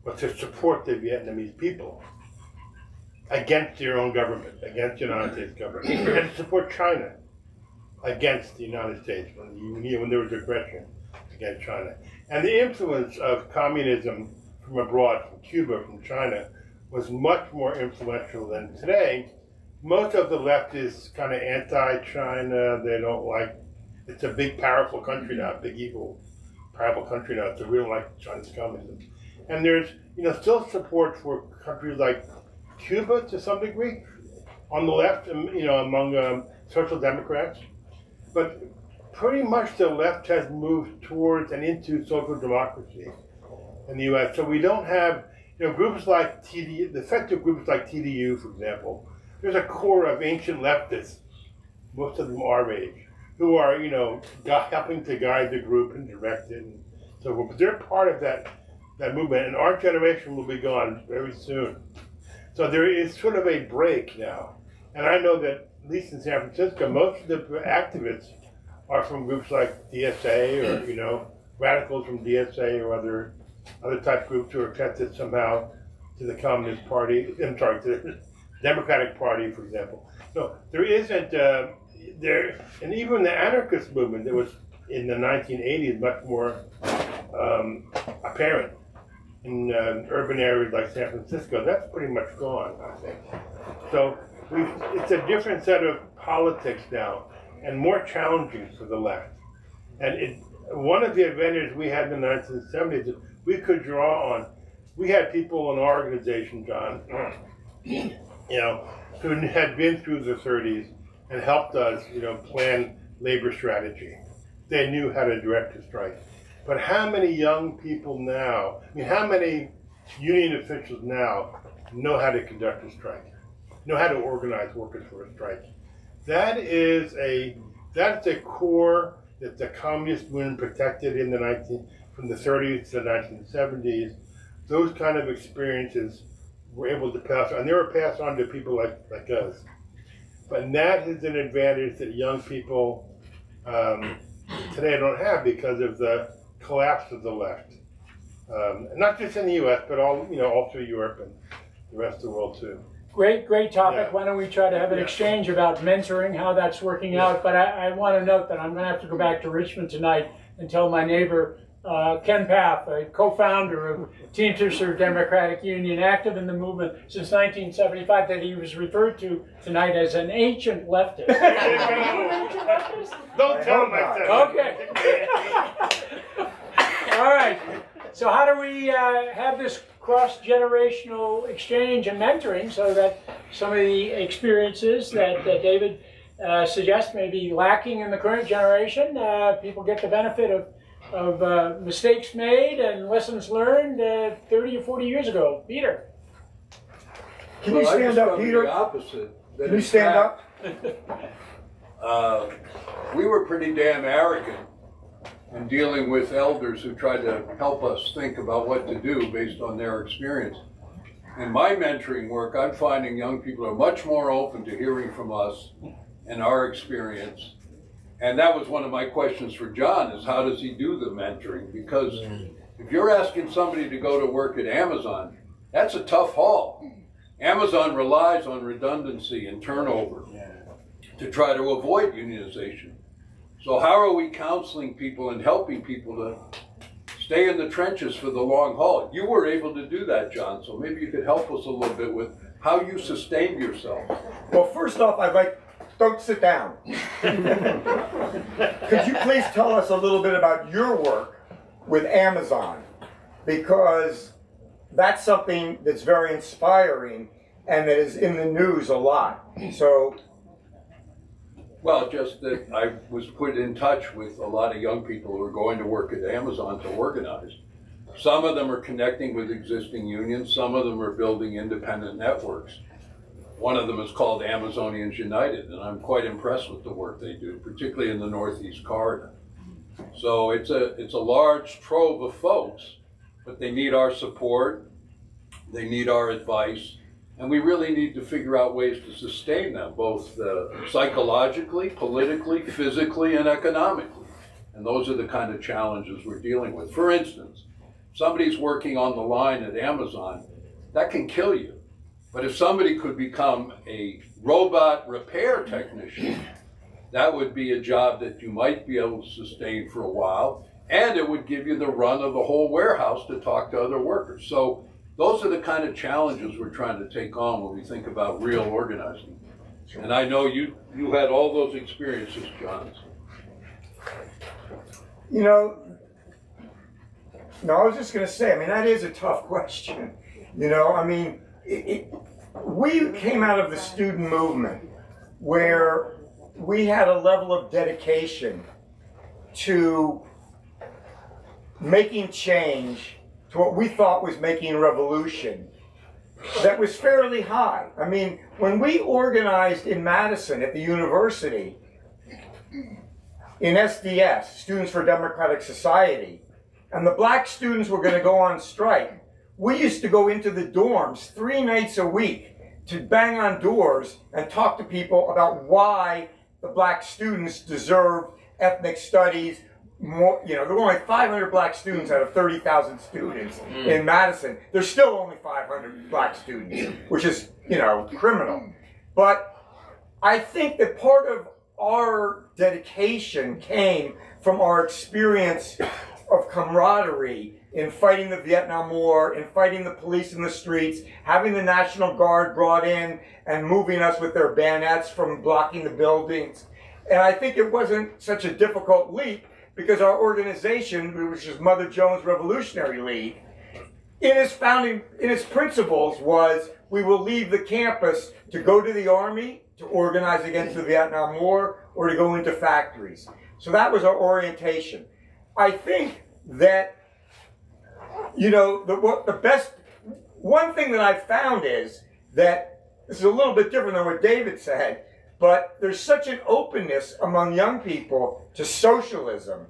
was to support the Vietnamese people against their own government, against the United States government, and to support China against the United States when there was aggression against China. And the influence of communism from abroad, from Cuba, from China, was much more influential than today. Most of the left is kind of anti-China. They don't like, it's a big, powerful country now, big, evil, powerful country now. So we don't like Chinese communism. And there's, still support for countries like Cuba to some degree on the left, among social democrats. But pretty much the left has moved towards and into social democracy in the U.S. So we don't have, groups like the effective groups like TDU, for example. There's a core of ancient leftists, most of them our age, who are, helping to guide the group and direct it and so forth. But they're part of that movement, and our generation will be gone very soon. So there is sort of a break now. And I know that, at least in San Francisco, most of the activists are from groups like DSA or, radicals from DSA or other type groups who are connected somehow to the Communist Party, to the Democratic Party, for example. So there isn't, and even the anarchist movement that was in the 1980s much more apparent in urban areas like San Francisco, that's pretty much gone, I think. So it's a different set of politics now and more challenging for the left. And one of the advantages we had in the 1970s is we could draw on, we had people in our organization, John, who had been through the 30s and helped us, plan labor strategy. They knew how to direct a strike. But how many young people now, how many union officials now know how to conduct a strike, know how to organize workers for a strike? That's a core that the communist movement protected from the 30s to the 1970s. Those kind of experiences were able to pass on, and they were passed on to people like us. But that is an advantage that young people today don't have because of the collapse of the left. Not just in the U.S., but all through Europe and the rest of the world too. Great topic. Yeah. Why don't we try to have an exchange about mentoring, how that's working out. But I want to note that I'm going to have to go back to Richmond tonight and tell my neighbor, Ken Paff, a co-founder of Teamsters Democratic Union, active in the movement since 1975, that he was referred to tonight as an ancient leftist. Don't tell him I said. Okay. All right. So how do we have this cross-generational exchange and mentoring so that some of the experiences that David suggest may be lacking in the current generation. People get the benefit of mistakes made and lessons learned 30 or 40 years ago. Peter. Can you stand up, Peter? The opposite. Can you stand up? We were pretty damn arrogant in dealing with elders who tried to help us think about what to do based on their experience. In my mentoring work, I'm finding young people are much more open to hearing from us and our experience. And that was one of my questions for Jon, is how does he do the mentoring? Because if you're asking somebody to go to work at Amazon, that's a tough haul. Amazon relies on redundancy and turnover to try to avoid unionization. So how are we counseling people and helping people to stay in the trenches for the long haul? You were able to do that, Jon, so maybe you could help us a little bit with how you sustained yourself. Well, first off, don't sit down. Could you please tell us a little bit about your work with Amazon? Because that's something that's very inspiring and that is in the news a lot. So. Well, just that I was put in touch with a lot of young people who are going to work at Amazon to organize. Some of them are connecting with existing unions. Some of them are building independent networks. One of them is called Amazonians United, and I'm quite impressed with the work they do, particularly in the Northeast corridor. So it's a large trove of folks, but they need our support, they need our advice, and we really need to figure out ways to sustain them, both psychologically, politically, physically, and economically. And those are the kind of challenges we're dealing with. For instance, somebody's working on the line at Amazon, that can kill you. But if somebody could become a robot repair technician, that would be a job that you might be able to sustain for a while, and it would give you the run of the whole warehouse to talk to other workers. So those are the kind of challenges we're trying to take on when we think about real organizing. And I know you had all those experiences, Jon. You know, no, I was just going to say, I mean, that is a tough question. You know, I mean, we came out of the student movement where we had a level of dedication to making change to what we thought was making a revolution that was fairly high. I mean, when we organized in Madison at the university, in SDS, Students for Democratic Society, and the black students were going to go on strike, we used to go into the dorms 3 nights a week to bang on doors and talk to people about why the black students deserve ethnic studies. More, you know, there were only 500 black students out of 30,000 students in Madison. There's still only 500 black students, which is, you know, criminal. But I think that part of our dedication came from our experience of camaraderie in fighting the Vietnam War, in fighting the police in the streets, having the National Guard brought in and moving us with their bayonets from blocking the buildings. And I think it wasn't such a difficult leap, because our organization, which is Mother Jones Revolutionary League, in its principles was, we will leave the campus to go to the army, to organize against the Vietnam War, or to go into factories. So that was our orientation. I think that, you know, one thing that I've found is that, this is a little bit different than what David said, but there's such an openness among young people to socialism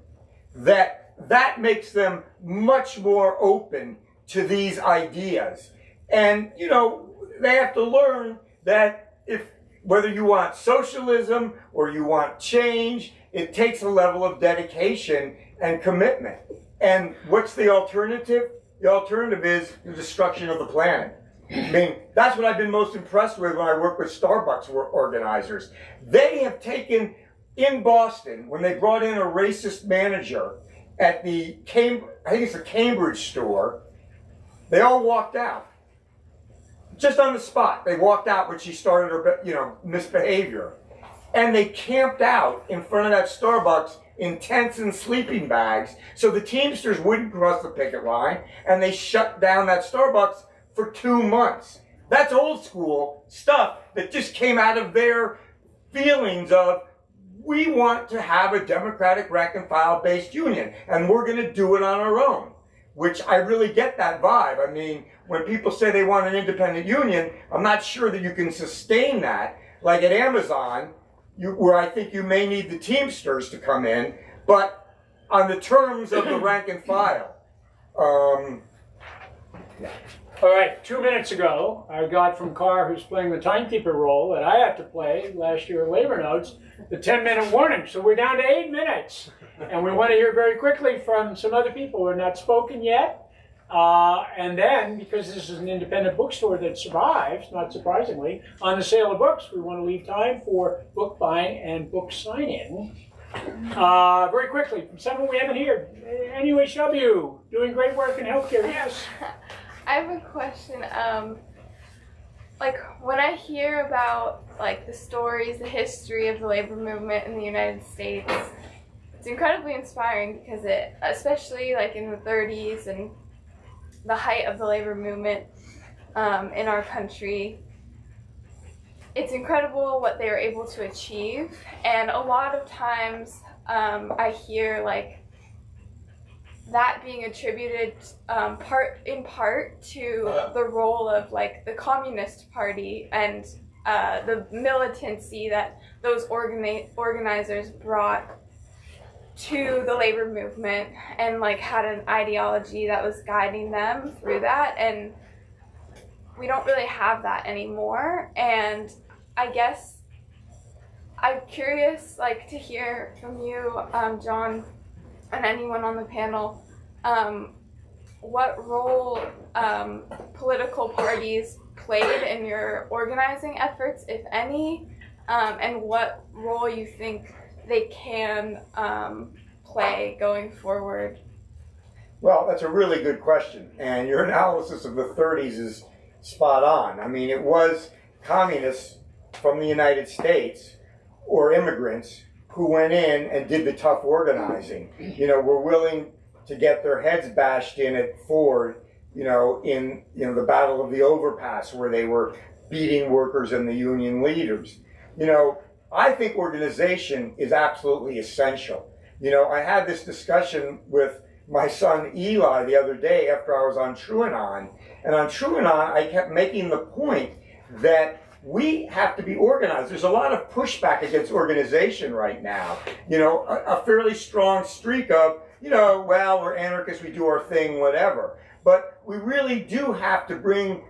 that makes them much more open to these ideas. And, you know, they have to learn that whether you want socialism or you want change, it takes a level of dedication and commitment. And what's the alternative? The alternative is the destruction of the planet. I mean, that's what I've been most impressed with when I work with Starbucks organizers. They have taken, in Boston, when they brought in a racist manager at I think it's the Cambridge store, they all walked out. Just on the spot. They walked out when she started her, you know, misbehavior. And they camped out in front of that Starbucks in tents and sleeping bags so the Teamsters wouldn't cross the picket line, and they shut down that Starbucks for 2 months. That's old school stuff that just came out of their feelings of, we want to have a democratic rank and file based union, and we're going to do it on our own, which I really get that vibe. I mean, when people say they want an independent union, I'm not sure that you can sustain that. Like at Amazon, where I think you may need the Teamsters to come in, but on the terms of the rank and file. Yeah. All right, 2 minutes ago, I got from Carr, who's playing the timekeeper role that I had to play last year at Labor Notes, the 10-minute warning. So we're down to 8 minutes. And we want to hear very quickly from some other people who are not spoken yet. And then, because this is an independent bookstore that survives, not surprisingly, on the sale of books, we want to leave time for book buying and book signing. Very quickly, from someone we haven't heard. Anyway, Shabu, doing great work in healthcare, yes? I have a question. Like, when I hear about, like, the stories, the history of the labor movement in the United States, it's incredibly inspiring because it, especially, like, in the 30s and the height of the labor movement in our country, it's incredible what they were able to achieve. And a lot of times I hear, like, that being attributed in part to the role of, like, the Communist Party and the militancy that those organizers brought to the labor movement, and, like, had an ideology that was guiding them through that. And we don't really have that anymore. And I guess I'm curious, like, to hear from you, John, and anyone on the panel, what role political parties played in your organizing efforts, if any, and what role you think they can play going forward? Well, that's a really good question, and your analysis of the 30s is spot on. I mean, it was communists from the United States, or immigrants, who went in and did the tough organizing. You know, were willing to get their heads bashed in at Ford, in the Battle of the Overpass, where they were beating workers and the union leaders. I think organization is absolutely essential. I had this discussion with my son Eli the other day after I was on TrueAnon, and on TrueAnon I kept making the point that we have to be organized. There's a lot of pushback against organization right now. A fairly strong streak of, well, we're anarchists, we do our thing, whatever. But we really do have to bring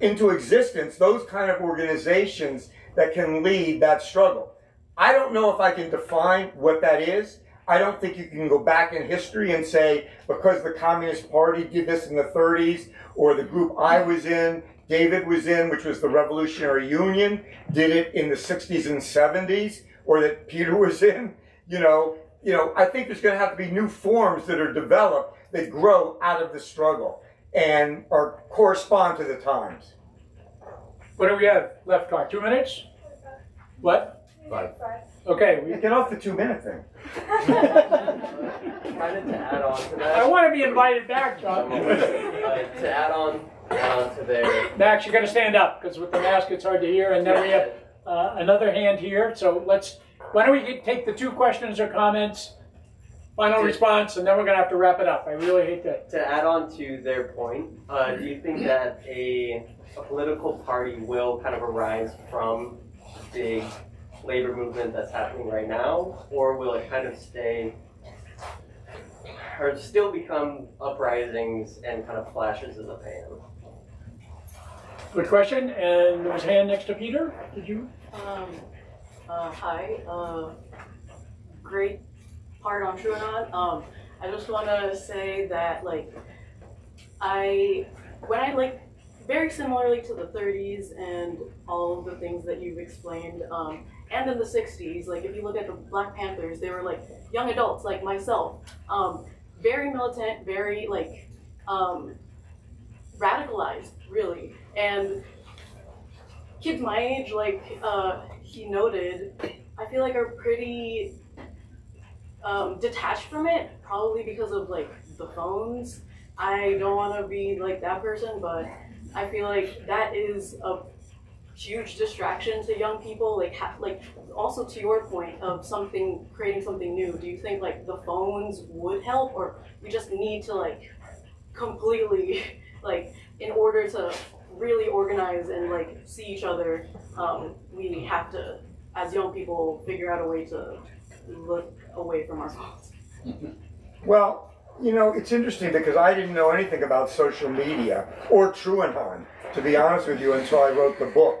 into existence those kind of organizations that can lead that struggle. I don't know if I can define what that is. I don't think you can go back in history and say, because the Communist Party did this in the 30s, or the group I was in, David was in, which was the Revolutionary Union, did it in the 60s and 70s, or that Peter was in. I think there's going to have to be new forms that are developed that grow out of the struggle and correspond to the times. What do we have left, Carr? 2 minutes? What? 5. Okay. Get off the 2-minute thing. Kind of to add on to that. I want to be invited back, John. To add on to their... Max, you got to stand up, because with the mask it's hard to hear. And then we have another hand here. So why don't we take the 2 questions or comments, final response, and then we're going to have to wrap it up. I really hate that. To add on to their point, do you think that a political party will kind of arise from the big labor movement that's happening right now, or will it kind of stay, or still become uprisings and kind of flashes in the pan? Good question. And there was a hand next to Peter. Did you? Hi. Great part on TrueAnon. I just want to say that, very similarly to the 30s and all of the things that you've explained, and in the 60s, if you look at the Black Panthers, they were young adults like myself, very militant, very radicalized, really. And kids my age, he noted, I feel are pretty detached from it, probably because of the phones. I don't want to be that person, but I feel that is a huge distraction to young people? Like also to your point of creating something new, do you think like the phones would help, or we just need to like completely like in order to really organize and like see each other, we have to, as young people, figure out a way to look away from our phones? Well, you know, it's interesting because I didn't know anything about social media or TrueAnon, to be honest with you, until I wrote the book.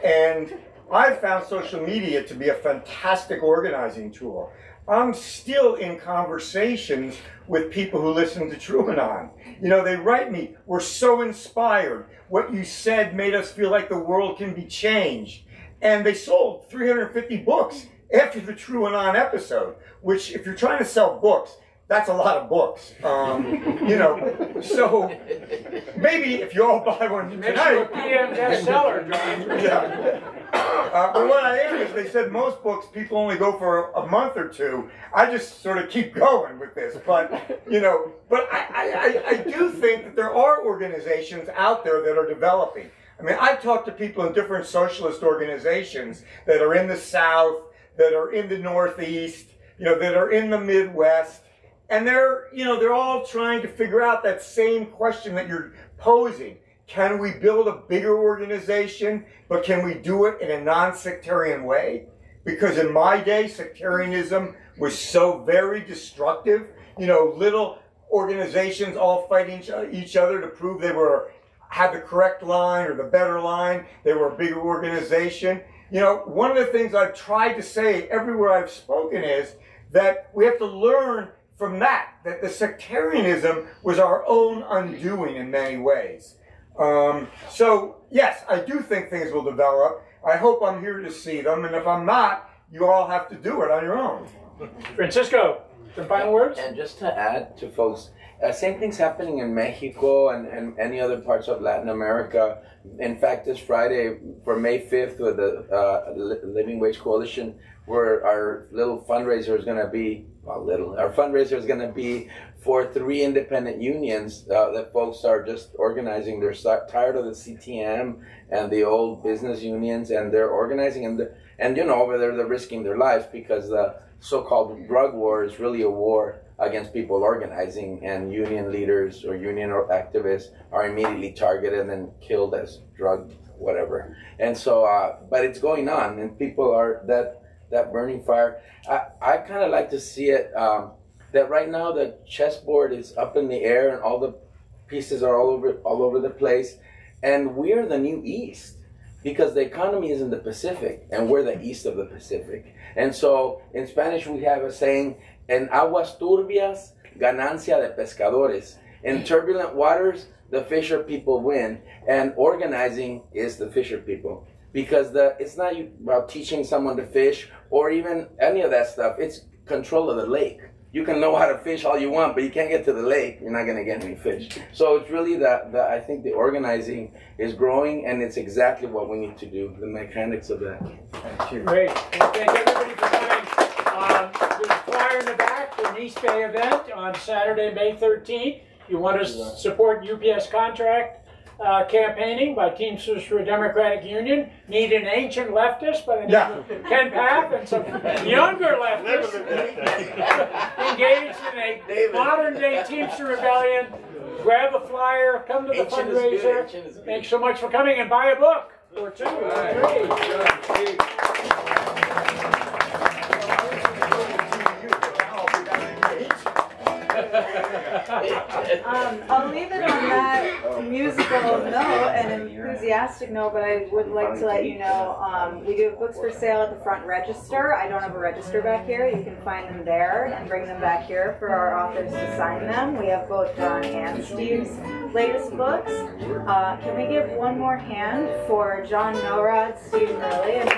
And I found social media to be a fantastic organizing tool. I'm still in conversations with people who listen to TrueAnon. You know, they write me, "We're so inspired. What you said made us feel like the world can be changed." And they sold 350 books after the TrueAnon episode, which if you're trying to sell books, that's a lot of books. You know, so maybe if you all buy one Makes tonight. you a PM bestseller, John. Yeah. But what I am is, they said most books people only go for a month or two. I just sort of keep going with this, but you know, but I do think that there are organizations out there that are developing. I mean, I talk to people in different socialist organizations that are in the South, that are in the Northeast, you know, that are in the Midwest, and they're, you know, they're all trying to figure out that same question that you're posing. Can we build a bigger organization, but can we do it in a non-sectarian way? Because in my day, sectarianism was so very destructive. You know, little organizations all fighting each other to prove they had the correct line or the better line. They were a bigger organization. You know, one of the things I've tried to say everywhere I've spoken is that we have to learn from that the sectarianism was our own undoing in many ways. So, yes, I do think things will develop. I hope I'm here to see them, and if I'm not, you all have to do it on your own. Francisco, some final words? And just to add to folks, same thing's happening in Mexico and any other parts of Latin America. In fact, this Friday, for May 5th, with the Living Wage Coalition, where our little fundraiser is going to be, our fundraiser is going to be for 3 independent unions that folks are just organizing. They're tired of the CTM and the old business unions, and they're organizing, and you know, over there they're risking their lives because the so-called drug war is really a war against people organizing, and union leaders or union activists are immediately targeted and then killed as drug whatever. And so, but it's going on, and people are that burning fire. I kind of like to see it that right now the chessboard is up in the air and all the pieces are all over the place, and we're the new East because the economy is in the Pacific and we're the East of the Pacific. And so in Spanish we have a saying, "En aguas turbias, ganancia de pescadores." In turbulent waters, the fisher people win, and organizing is the fisher people. Because it's not about teaching someone to fish or even any of that stuff. It's control of the lake. You can know how to fish all you want, but you can't get to the lake. You're not going to get any fish. So it's really I think the organizing is growing, and it's exactly what we need to do, the mechanics of that. Thank you. Great. Well, thank everybody for coming. There's a flyer in the back for an East Bay event on Saturday, May 13th. You want to support UPS contract campaigning by Teamsters for a Democratic Union. Need an ancient leftist by the name of Ken Paff and some younger leftists engaged in a modern-day Teamster rebellion. Grab a flyer, come to the fundraiser. Thanks so much for coming, and buy a book or 2 or 3. I'll leave it on that musical note and enthusiastic note, but I would like to let you know we do have books for sale at the front register. I don't have a register back here. You can find them there and bring them back here for our authors to sign them. We have both John and Steve's latest books. Can we give one more hand for Jon Melrod, Steve Hurley, and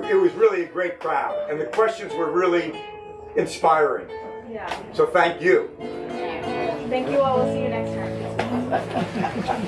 it was really a great crowd, and the questions were really inspiring. Yeah. So thank you. Thank you all. We'll see you next time.